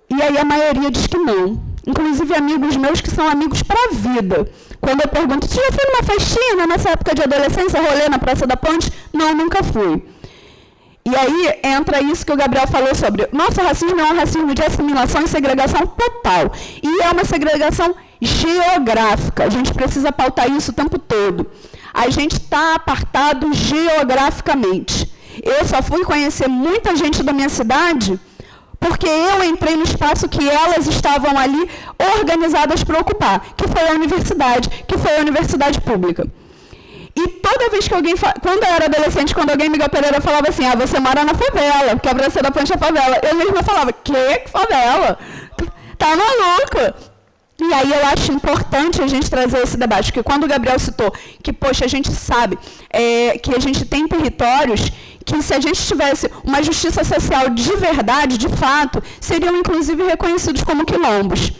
E aí a maioria diz que não. Inclusive amigos meus que são amigos para a vida. Quando eu pergunto, você já foi numa festinha nessa época de adolescência, rolê na Praça da Ponte? Não, nunca fui. E aí entra isso que o Gabriel falou sobre, nosso racismo é um racismo de assimilação e segregação total. E é uma segregação geográfica. A gente precisa pautar isso o tempo todo. A gente está apartado geograficamente. Eu só fui conhecer muita gente da minha cidade porque eu entrei no espaço que elas estavam ali organizadas para ocupar, que foi a universidade, que foi a universidade pública. E toda vez que alguém, quando eu era adolescente, quando alguém em Miguel Pereira falava assim, ah, você mora na favela, porque a Praça da Ponte é favela, eu mesma falava, que favela? Tá maluca? E aí eu acho importante a gente trazer esse debate, porque quando o Gabriel citou que, poxa, a gente sabe que a gente tem territórios que, se a gente tivesse uma justiça social de verdade, de fato, seriam inclusive reconhecidos como quilombos.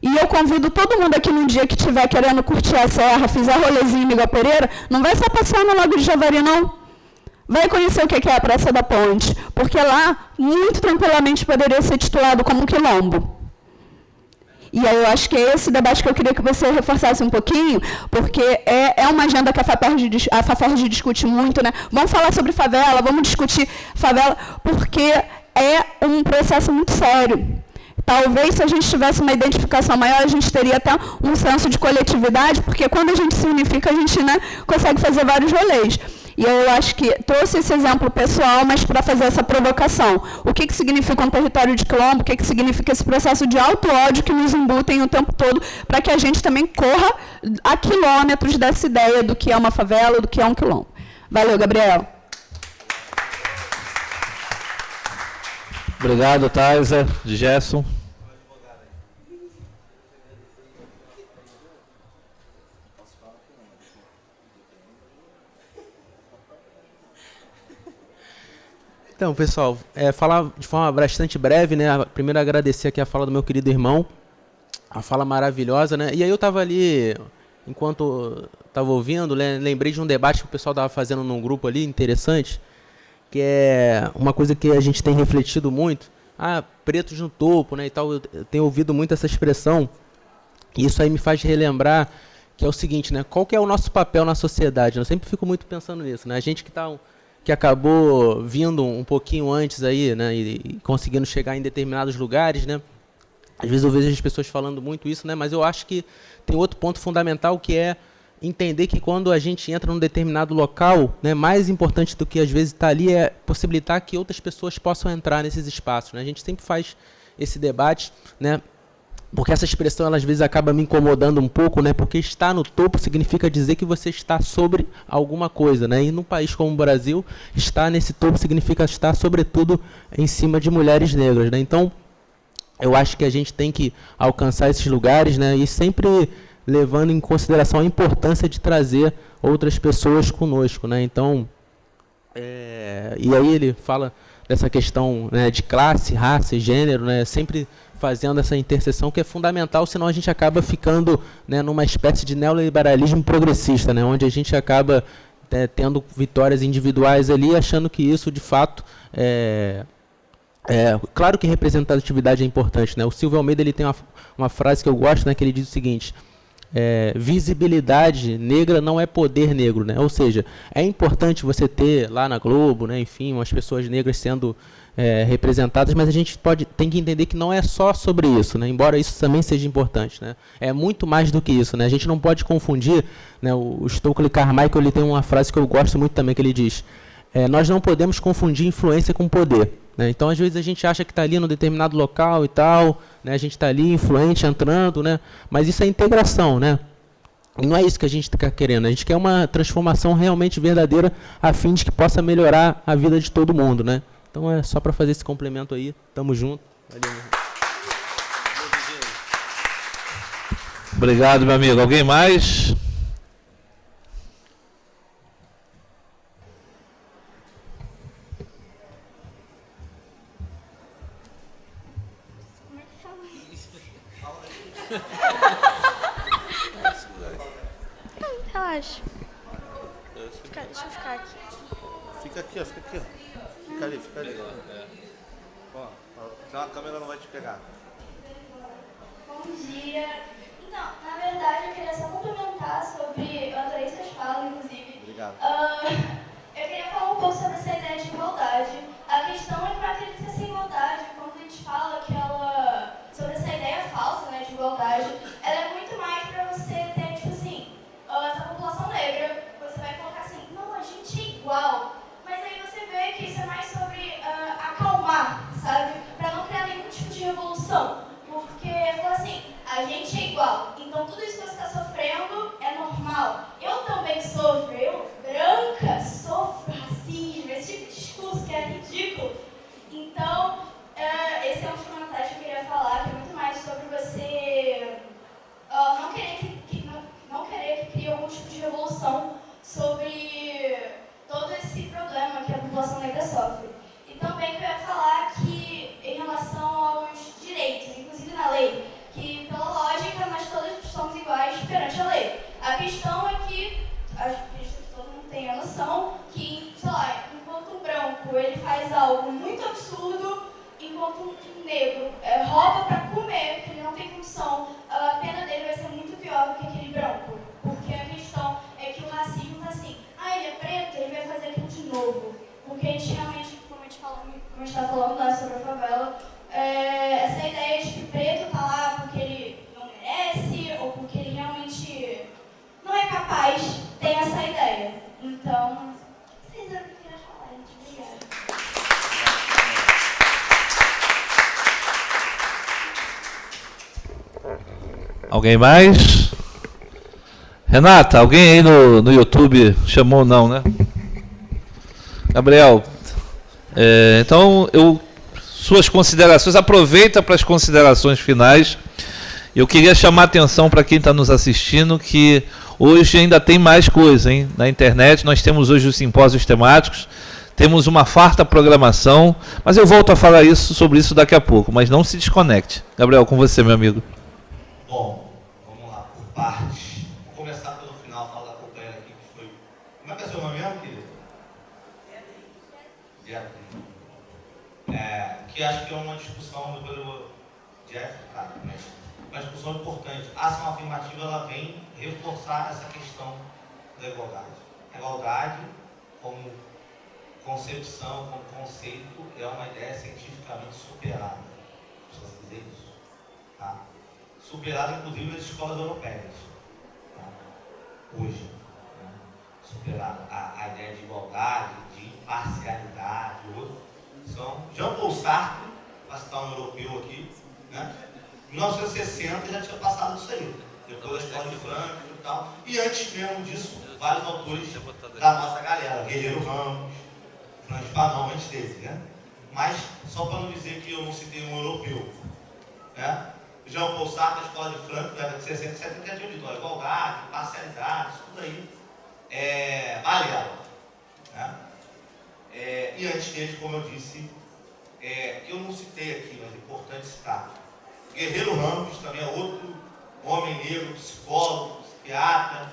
E eu convido todo mundo aqui num dia que estiver querendo curtir a serra, fizer rolezinho em Miguel Pereira, não vai só passear no Lago de Javari, não. Vai conhecer o que é a Praça da Ponte, porque lá, muito tranquilamente, poderia ser titulado como um quilombo. E aí eu acho que é esse debate que eu queria que você reforçasse um pouquinho, porque é uma agenda que a FAFERJ discute muito, né? Vamos falar sobre favela, vamos discutir favela, porque é um processo muito sério. Talvez, se a gente tivesse uma identificação maior, a gente teria até um senso de coletividade, porque quando a gente se unifica, a gente, né, consegue fazer vários rolês. E eu acho que trouxe esse exemplo pessoal, mas para fazer essa provocação. O que significa um território de quilombo? O que significa esse processo de auto-ódio que nos embutem o tempo todo, para que a gente também corra a quilômetros dessa ideia do que é uma favela, do que é um quilombo. Valeu, Gabriel. Obrigado, Thaisa, de Gerson. Então, pessoal, falar de forma bastante breve, né? Primeiro agradecer aqui a fala do meu querido irmão, a fala maravilhosa, né? E aí eu estava ali, enquanto estava ouvindo, lembrei de um debate que o pessoal estava fazendo num grupo ali, interessante, que é uma coisa que a gente tem refletido muito. Pretos no topo, né, e tal. Eu tenho ouvido muito essa expressão, e isso aí me faz relembrar que é o seguinte, né? Qual que é o nosso papel na sociedade? Eu sempre fico muito pensando nisso, né? A gente que acabou vindo um pouquinho antes aí, né, e conseguindo chegar em determinados lugares, né? Às vezes eu vejo as pessoas falando muito isso, né? Mas eu acho que tem outro ponto fundamental, que é entender que quando a gente entra num determinado local, né, mais importante do que às vezes estar ali é possibilitar que outras pessoas possam entrar nesses espaços, né? A gente sempre faz esse debate, né? Porque essa expressão, ela, às vezes, acaba me incomodando um pouco, né? Porque estar no topo significa dizer que você está sobre alguma coisa, né? E num país como o Brasil, estar nesse topo significa estar, sobretudo, em cima de mulheres negras, né? Então, eu acho que a gente tem que alcançar esses lugares, né? E sempre levando em consideração a importância de trazer outras pessoas conosco, né? Então, e aí ele fala dessa questão, né, de classe, raça e gênero, né? Sempre fazendo essa interseção que é fundamental, senão a gente acaba ficando, né, numa espécie de neoliberalismo progressista, né, onde a gente acaba tendo vitórias individuais ali, achando que isso, de fato, claro que representatividade é importante, né? O Silvio Almeida, ele tem uma frase que eu gosto, né, que ele diz o seguinte: visibilidade negra não é poder negro, né? Ou seja, é importante você ter lá na Globo, né, enfim, umas pessoas negras sendo representadas, mas a gente tem que entender que não é só sobre isso, né? Embora isso também seja importante, né? É muito mais do que isso, né? A gente não pode confundir, né? O Stokely Carmichael, ele tem uma frase que eu gosto muito também, que ele diz: nós não podemos confundir influência com poder, né? Então, às vezes, a gente acha que está ali num determinado local e tal, né? A gente está ali influente, entrando, né? Mas isso é integração, né? E não é isso que a gente está querendo. A gente quer uma transformação realmente verdadeira, a fim de que possa melhorar a vida de todo mundo, né? Então, é só para fazer esse complemento aí. Tamo junto. Valeu. Obrigado, meu amigo. Alguém mais? Relaxa. Deixa eu ficar aqui. Fica aqui, ó. Fica ali. Ó, a câmera não vai te pegar. Bom dia. Então, na verdade, eu queria só complementar sobre... Eu adorei suas falas, inclusive. Obrigado. Eu queria falar um pouco sobre essa ideia de igualdade. A questão é que eu acredito que essa igualdade, quando a gente fala sobre essa ideia falsa, né, de igualdade, ela é muito mais para você ter, tipo assim, essa população negra, você vai colocar assim, não, a gente é igual. Mas aí você vê que isso é mais sobre acalmar, sabe? Para não criar nenhum tipo de revolução. Porque fala assim, a gente é igual, então tudo isso que você está sofrendo é normal. Eu também sofro, eu, branca, sofro racismo, esse tipo de discurso que é ridículo. Então, esse é um dos comentários que eu queria falar, que é muito mais sobre você não querer que crie algum tipo de revolução sobre todo esse problema que a população negra sofre. E também eu ia falar que, em relação aos direitos, inclusive na lei, que, pela lógica, nós todos somos iguais perante a lei. A questão é que, acho que todo mundo tem a noção, que, sei lá, enquanto um branco ele faz algo muito absurdo, enquanto um negro rouba para comer, que ele não tem condição, a pena dele vai ser muito pior do que aquele branco. Porque a questão é que o racismo está assim, ele é preto, ele vai fazer aquilo de novo. Porque a gente realmente, como a gente está falando lá sobre a favela, essa ideia de que preto está lá porque ele não merece, ou porque ele realmente não é capaz, tem essa ideia. Então, Alguém mais? Renata, alguém aí no YouTube chamou não, né? Gabriel, então suas considerações, aproveita para as considerações finais. Eu queria chamar a atenção para quem está nos assistindo que hoje ainda tem mais coisa, hein? Na internet nós temos hoje os simpósios temáticos, temos uma farta programação, mas eu volto a falar sobre isso daqui a pouco, mas não se desconecte. Gabriel, com você, meu amigo. Bom, vamos lá, por partes. Vou começar pelo final, falar da companheira aqui que foi... Como é que é seu nome mesmo, querido? Que acho que é uma discussão, depois eu vou... mas uma discussão importante. A ação afirmativa, ela vem reforçar essa questão da igualdade. A igualdade, como concepção, como conceito, é uma ideia cientificamente superada. Precisa dizer isso. Tá? Superada, inclusive, nas escolas europeias. Tá? Hoje. Né? Superada. A ideia de igualdade, de imparcialidade, são Jean-Paul Sartre, para citar um europeu aqui, né? Em 1960 já tinha passado isso aí. Depois da escola de Frankfurt e tal. E antes mesmo disso, vários autores da nossa galera. Guerreiro Ramos, Franz Fanon, antes desse, né? Mas, só para não dizer que eu não citei um europeu, né? Jean-Paul Sartre, da escola de Frankfurt, da década de 60 e 70, já tinha dito, igualdade, parcialidade, isso tudo aí balela, né? E antes dele, como eu disse, eu não citei aqui, mas é importante citar. Guerreiro Ramos também é outro homem negro, psicólogo, psiquiatra,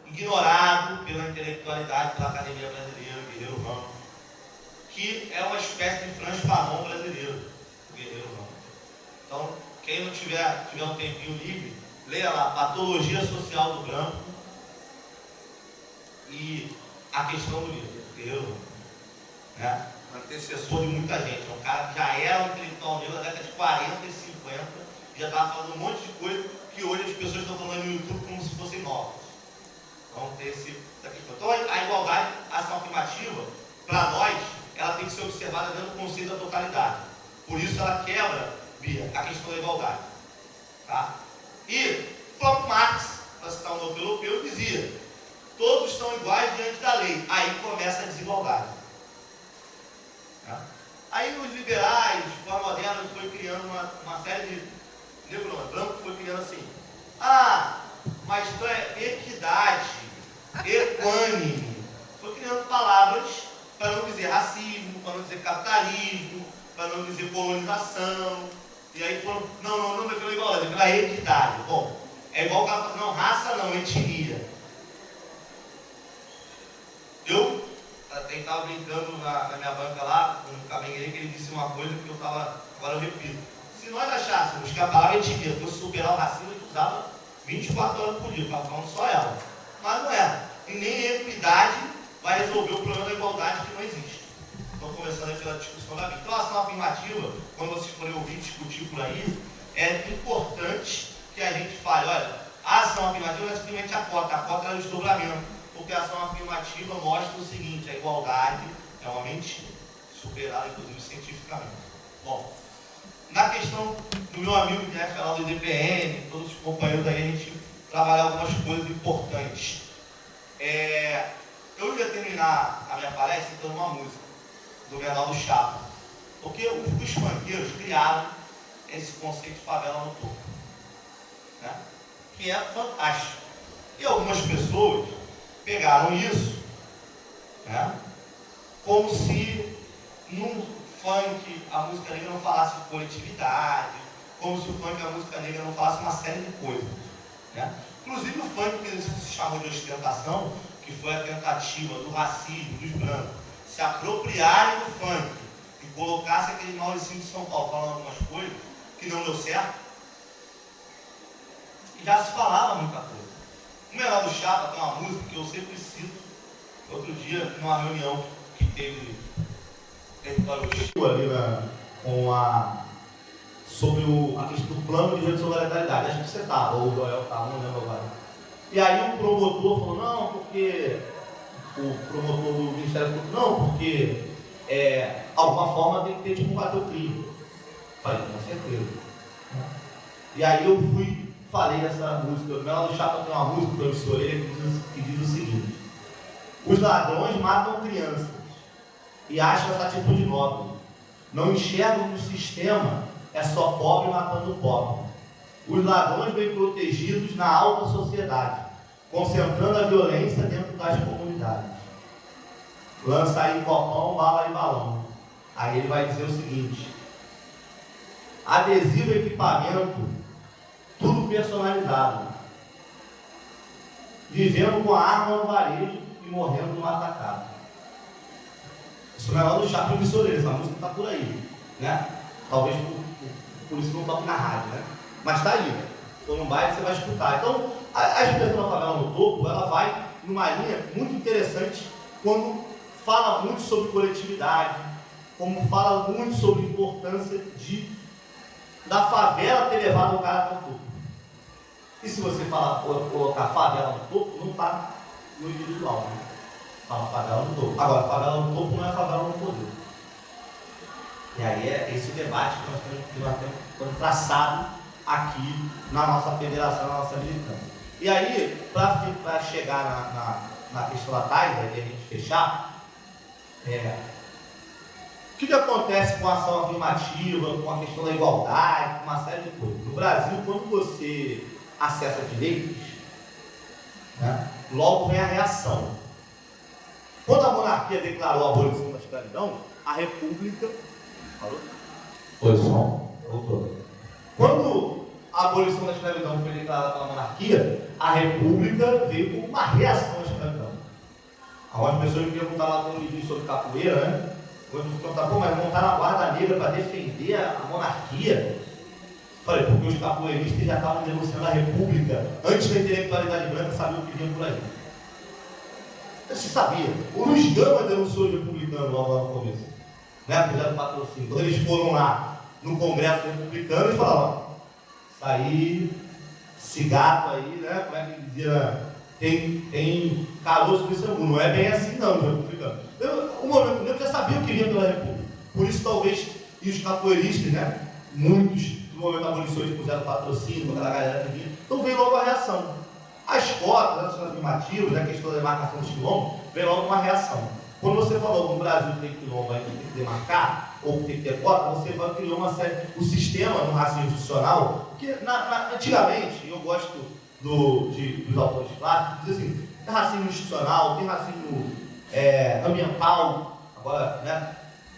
ignorado pela intelectualidade, pela Academia Brasileira, Guerreiro Ramos, que é uma espécie de Franz Fanon brasileiro, o Guerreiro Ramos. Então, quem não tiver um tempinho livre, leia lá, Patologia Social do Branco e a questão do livro, Guerreiro Ramos, né? Antecessor de muita gente, é um cara que já era um intelectual negro na década de 40 e 50, já estava falando um monte de coisa que hoje as pessoas estão falando no YouTube como se fossem novas. Então tem essa questão. Então a igualdade, a ação afirmativa, para nós, ela tem que ser observada dentro do conceito da totalidade. Por isso ela quebra, Bia, a questão da igualdade. Tá? E Frank Marx, para citar um nome europeu, dizia: todos estão iguais diante da lei. Aí começa a desigualdade. Aí os liberais, de forma moderna, foi criando uma série de... Negro não, branco foi criando assim. Mas então é equidade, equânime. Foi criando palavras para não dizer racismo, para não dizer capitalismo, para não dizer colonização. E aí foram, não defendeu igualdade, defendeu a equidade. Bom, é igual o cara falando, não, raça não, etnia. Eu estava brincando na minha banca lá, com o Cabengueira, que ele disse uma coisa que agora eu repito. Se nós achássemos que a palavra etnia fosse superar o racismo, a gente usava 24 horas por dia, estava falando só ela. Mas não é. E nem a equidade vai resolver o problema da igualdade que não existe. Então, começando aí pela discussão da vida. Então, a ação afirmativa, quando vocês forem ouvir discutir por aí, é importante que a gente fale, olha, a ação afirmativa não é simplesmente a cota é o desdobramento. Porque a ação afirmativa mostra o seguinte: a igualdade é uma mentira, superada inclusive cientificamente. Bom, na questão do meu amigo que vai falar do IDPN, todos os companheiros aí, a gente trabalhar algumas coisas importantes. Eu ia terminar a minha palestra citando uma música do Bernardo Chapa, porque os funkeiros criaram esse conceito de favela no topo, né? Que é fantástico. E algumas pessoas pegaram isso, né, como se no funk a música negra não falasse de coletividade, como se o funk a música negra não falasse uma série de coisas, né? Inclusive o funk que se chamou de ostentação, que foi a tentativa do racismo, dos brancos, se apropriarem do funk e colocasse aquele Mauricinho de São Paulo falando algumas coisas que não deu certo, e já se falava muita coisa. O Menor do Chapa tem uma música que eu sempre cito, outro dia, numa reunião que teve território ali sobre a questão do plano de rede de solidariedade. Acho que você estava, ou o Joel estava, não lembro agora. E aí o promotor falou, não, porque o promotor do Ministério Público, não, porque alguma forma tem que ter de combater o crime. Falei, com certeza. E aí eu falei essa música. O Menor do Chapa tem uma música que eu estourei que diz o seguinte: os ladrões matam crianças e acham essa atitude nobre. Não enxergam que o sistema é só pobre matando pobre. Os ladrões bem protegidos na alta sociedade, concentrando a violência dentro das comunidades. Lança aí copão, bala e balão. Aí ele vai dizer o seguinte: adesivo, equipamento, tudo personalizado. Vivendo com a arma no varejo e morrendo no atacado. Isso não é lá do Chapa Missioneiro, essa música está por aí, né? Talvez por isso não toque na rádio, né? Mas está aí. Se for num baile, você vai escutar. Então, a expressão da favela no topo, ela vai numa linha muito interessante quando fala muito sobre coletividade, como fala muito sobre a importância da favela ter levado o cara para o topo. E se você colocar favela no topo, não está no individual, né? Fala favela no topo. Agora, favela no topo não é favela no poder. E aí é esse o debate que nós temos traçado aqui na nossa federação, na nossa militância. E aí, para chegar na questão da TAIS, aí a gente fechar, o que acontece com a ação afirmativa, com a questão da igualdade, com uma série de coisas? No Brasil, quando você acessa direitos, né, logo vem a reação. Quando a monarquia declarou a abolição da escravidão, a república... Falou? Oi, som. Voltou. Quando a abolição da escravidão foi declarada pela monarquia, a república veio com uma reação à escravidão. Algumas pessoas me perguntaram lá quando eu li sobre capoeira, né? Quando me perguntaram, mas montar na guarda negra para defender a monarquia? Falei, porque os capoeiristas já estavam denunciando a república antes da intelectualidade branca saber o que vinha por aí. Você sabia? O Luiz Gama denunciou os republicanos logo lá no começo, né? Fizeram patrocínio. Quando eles foram lá no Congresso Republicano, eles falaram: isso aí, esse gato aí, né? Como é que ele dizia? Tem caroço no sambu. Não é bem assim, não, os republicanos. O movimento negro já sabia o que vinha pela república. Por isso, talvez, e os capoeiristas, né? Muitos do movimento abolicionista puseram patrocínio com aquela galera que vinha. Então veio logo a reação. As cotas, as afirmativas, a questão da demarcação dos quilombos, veio logo uma reação. Quando você falou que no Brasil tem quilombo, aí tem que demarcar, ou tem que ter cota, você vai criar uma série. O sistema no racismo institucional, que antigamente, eu gosto dos autores clássicos, diz assim: tem racismo institucional, tem racismo ambiental. Agora, né?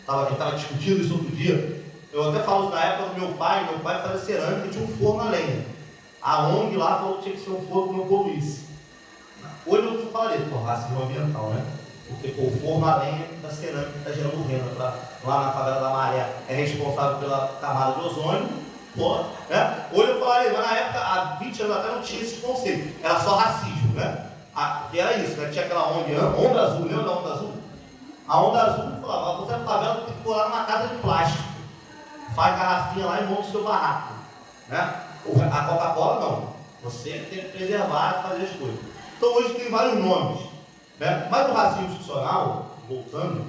A gente estava discutindo isso outro dia. Eu até falo isso na época do meu pai fazia cerâmica e tinha um forno a lenha. A ONG lá falou que tinha que ser um forno que não poluísse. Hoje eu falaria, racismo ambiental, né? Porque o forno a lenha da cerâmica está gerando renda lá na favela da Maré, é responsável pela camada de ozônio. Né? Hoje eu falaria, mas na época, há 20 anos atrás, não tinha esse conceito, era só racismo, né? Que era isso, né? Tinha aquela ONG, Onda Azul, lembra da Onda Azul? A Onda Azul falava: você é favela, tem que morar numa casa de plástico, faz garrafinha lá e monta o seu barraco, né? A Coca-Cola não, você tem que preservar e fazer as coisas. Então hoje tem vários nomes, né? Mas o racismo institucional, voltando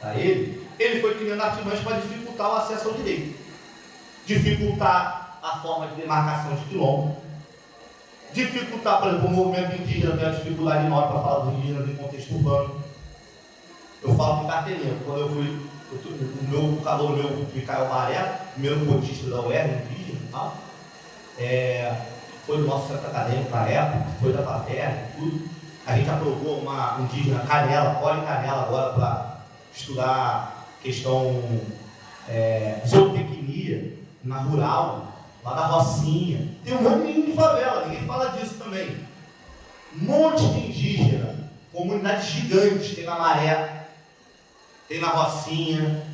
a ele foi criando artimanhas para dificultar o acesso ao direito, dificultar a forma de demarcação de quilombo, dificultar, por exemplo, o movimento indígena tem uma dificuldade enorme para falar dos indígenas em contexto urbano. Eu falo de carteirinha. Quando eu fui, o calor meu, Micael Maré, primeiro cotista da UERJ, indígena e tal, foi do nosso centro acadêmico na época, foi da FAVERJ e tudo. A gente aprovou uma indígena Canela, Canela agora para estudar questão zootecnia na rural, lá da Rocinha. Tem um monte de favela, ninguém fala disso também. Um monte de indígena, comunidades gigantes, tem na Maré, tem na Rocinha,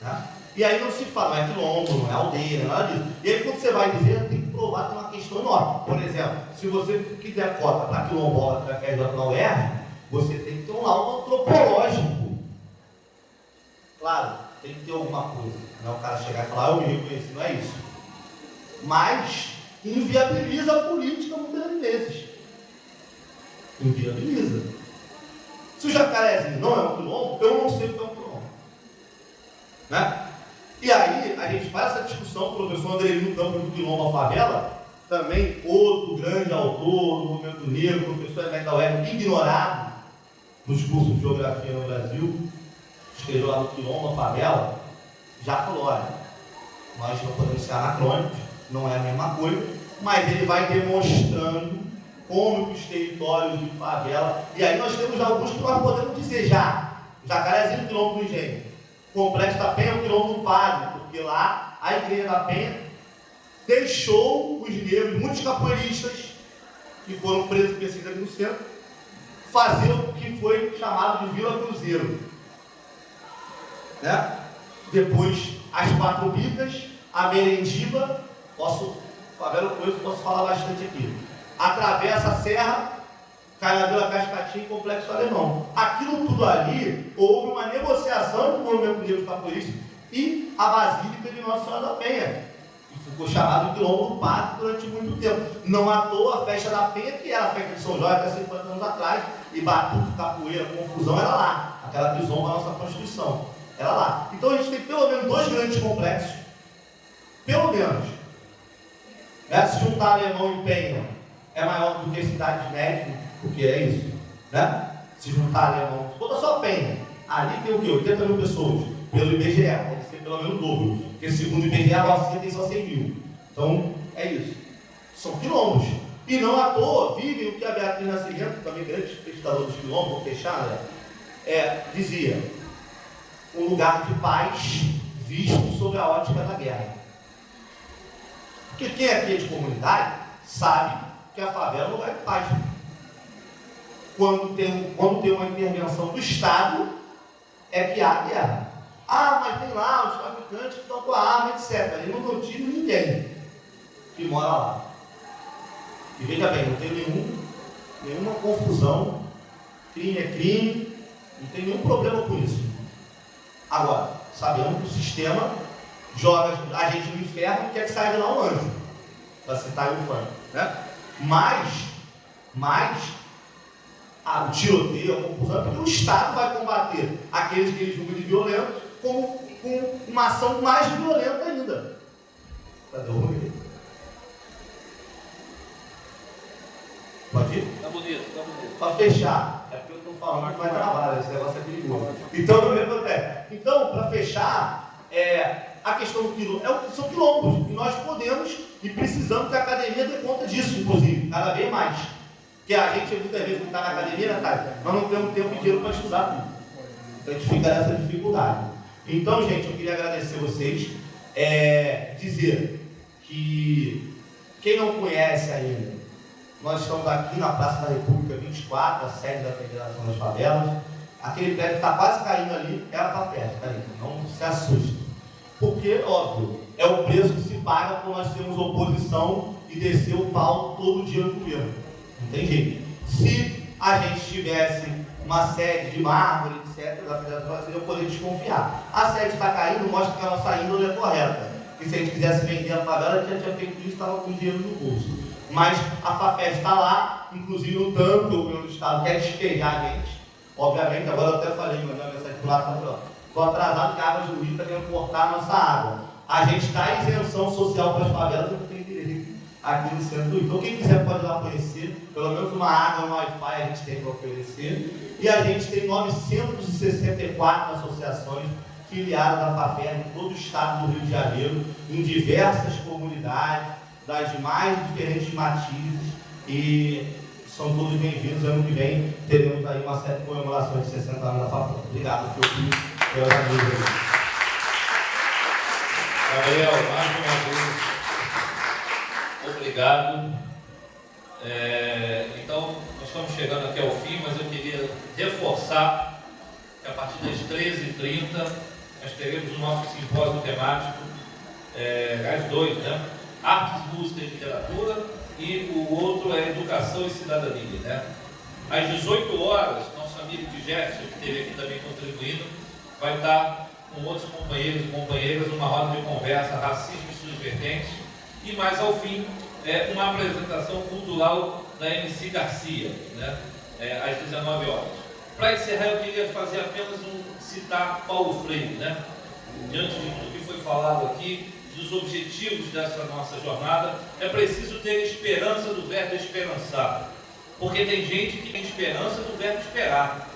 né? E aí não se fala, não é quilombo, não é aldeia, não é nada disso. E aí quando você vai dizer, tem que provar que tem uma questão enorme. Por exemplo, se você quiser cota para quilombola que vai ficar da UERJ, você tem que ter um laudo antropológico. Claro, tem que ter alguma coisa. Não é o cara chegar e falar: eu me reconheci, não é isso. Mas inviabiliza a política muitas vezes. Inviabiliza. Se o Jacarezinho não é um quilombo, eu não sei o que é um quilombo, né? E aí a gente faz essa discussão, o professor André no campo do Quilombo à Favela, também outro grande autor do movimento negro, professor Emerson da UERJ, ignorado nos cursos de geografia no Brasil, escreveu lá no Quilombo à Favela, já falou, olha, nós não podemos ser anacrônicos, não é a mesma coisa, mas ele vai demonstrando como os territórios de favela, e aí nós temos alguns que nós podemos dizer já, Jacarezinho do Quilombo do Engenho, Complexo da Penha, o Quilombo do Padre, porque lá a Igreja da Penha deixou os negros, muitos capoeiristas, que foram presos e perseguidos aqui no centro, fazer o que foi chamado de Vila Cruzeiro. Né? Depois, as Quatro Bicas, a Merendiba, favela eu conheço, posso falar bastante aqui. Atravessa a serra, cai na Vila Cascatinha e Complexo Alemão. Aquilo tudo ali, houve uma negociação com o movimento negro capoeirista e a Basílica de Nossa Senhora da Penha, que ficou chamado de Quilombo do Padre durante muito tempo. Não à toa a festa da Penha, que era a festa de São Jorge até 50 anos atrás, e batuque, capoeira, confusão, era lá. Aquela que zomba a nossa Constituição. Era lá. Então a gente tem pelo menos 2 grandes complexos. Pelo menos. Né? Se juntar Alemão e Penha é maior do que cidades médias, porque é isso. Né? Se juntar Alemão, toda só Penha. Ali tem o quê? 80 mil pessoas. Pelo IBGE, deve ser pelo menos o dobro. Porque segundo o IBGE, a Rocinha tem só 100 mil. Então, é isso. São quilombos. E não à toa vivem o que a Beatriz Nascimento, também grande pesquisador dos quilombos, vou fechar, né? Dizia: um lugar de paz visto sob a ótica da guerra. Porque quem aqui é de comunidade sabe que a favela é um lugar de paz. Quando tem uma intervenção do Estado, é que há guerra. Ah, mas tem lá os traficantes que estão com a arma, etc. Ele não tira ninguém que mora lá. E veja bem, não tem nenhuma confusão, crime é crime, não tem nenhum problema com isso. Agora, sabemos que o sistema joga a gente no inferno e quer que saia de lá um anjo, para citar o fã, né? Mas o tiroteio, a confusão, porque o Estado vai combater aqueles que ele julga de violentos com uma ação mais violenta ainda. Cadê o Rui? Pode ir? Tá bonito. Para fechar, é porque eu estou falando que vai travar, esse negócio é perigoso. Então, não me acontece. Então, para fechar, a questão do quilombo, são quilombos, e nós podemos e precisamos que a academia dê conta disso, inclusive, cada vez mais. Porque a gente, muitas vezes, não está na academia, nós não temos tempo e dinheiro para estudar tudo. Então, a gente fica nessa dificuldade. Então, gente, eu queria agradecer vocês, dizer que quem não conhece ainda, nós estamos aqui na Praça da República 24, a sede da Federação das Favelas. Aquele prédio que está quase caindo ali é a FAFEST, tá? Não se assuste. Porque, óbvio, é o preço que se paga por nós termos oposição e descer o pau todo dia no governo. Não tem jeito. Se a gente tivesse uma sede de mármore, etc., da Federação Brasileira, eu poderia desconfiar. A sede está caindo, mostra que a nossa índole é correta. E se a gente quisesse vender a favela, já tinha feito isso, estava com dinheiro no bolso. Mas a FAFEST está lá, inclusive no tanto que o governo do Estado quer despejar a gente. Obviamente, agora eu até falei, mas a mensagem por lá está estou atrasado que a água do Rio está querendo cortar a nossa água. A gente dá isenção social para as favelas, eu não tenho direito aqui no centro do Rio. Então quem quiser pode ir lá conhecer, pelo menos uma água, um Wi-Fi a gente tem para oferecer. E a gente tem 964 associações filiadas da FAFEST em todo o estado do Rio de Janeiro, em diversas comunidades, das mais diferentes matizes, e são todos bem-vindos. Ano que vem teremos aí uma série de comemorações de 60 anos da FAFEST. Obrigado, Felipe, pelos amigos. Gabriel, mais uma vez, obrigado. Então, nós estamos chegando aqui ao fim, mas eu queria reforçar que a partir das 13h30 nós teremos o nosso simpósio temático, as 2, né? Artes, Música e Literatura, e o outro é Educação e Cidadania, né? Às 18 horas, nosso amigo de Gerson, que esteve aqui também contribuindo, vai estar com outros companheiros e companheiras numa roda de conversa, racismo e suas vertentes, e mais ao fim, uma apresentação cultural da MC Garcia, né? Às 19 horas. Para encerrar, eu queria fazer apenas citar Paulo Freire, né? Diante de tudo que foi falado aqui, dos objetivos dessa nossa jornada, é preciso ter esperança do verbo esperançar. Porque tem gente que tem esperança do verbo esperar.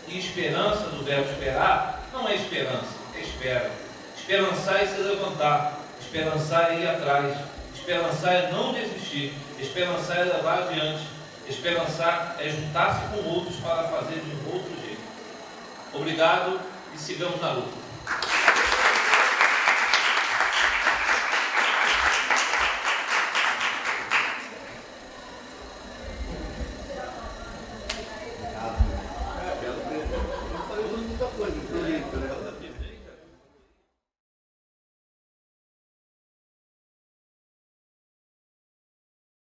E esperança do verbo esperar não é esperança, é espera. Esperançar é se levantar, esperançar é ir atrás, esperançar é não desistir, esperançar é levar adiante, esperançar é juntar-se com outros para fazer de um outro jeito. Obrigado e sigamos na luta.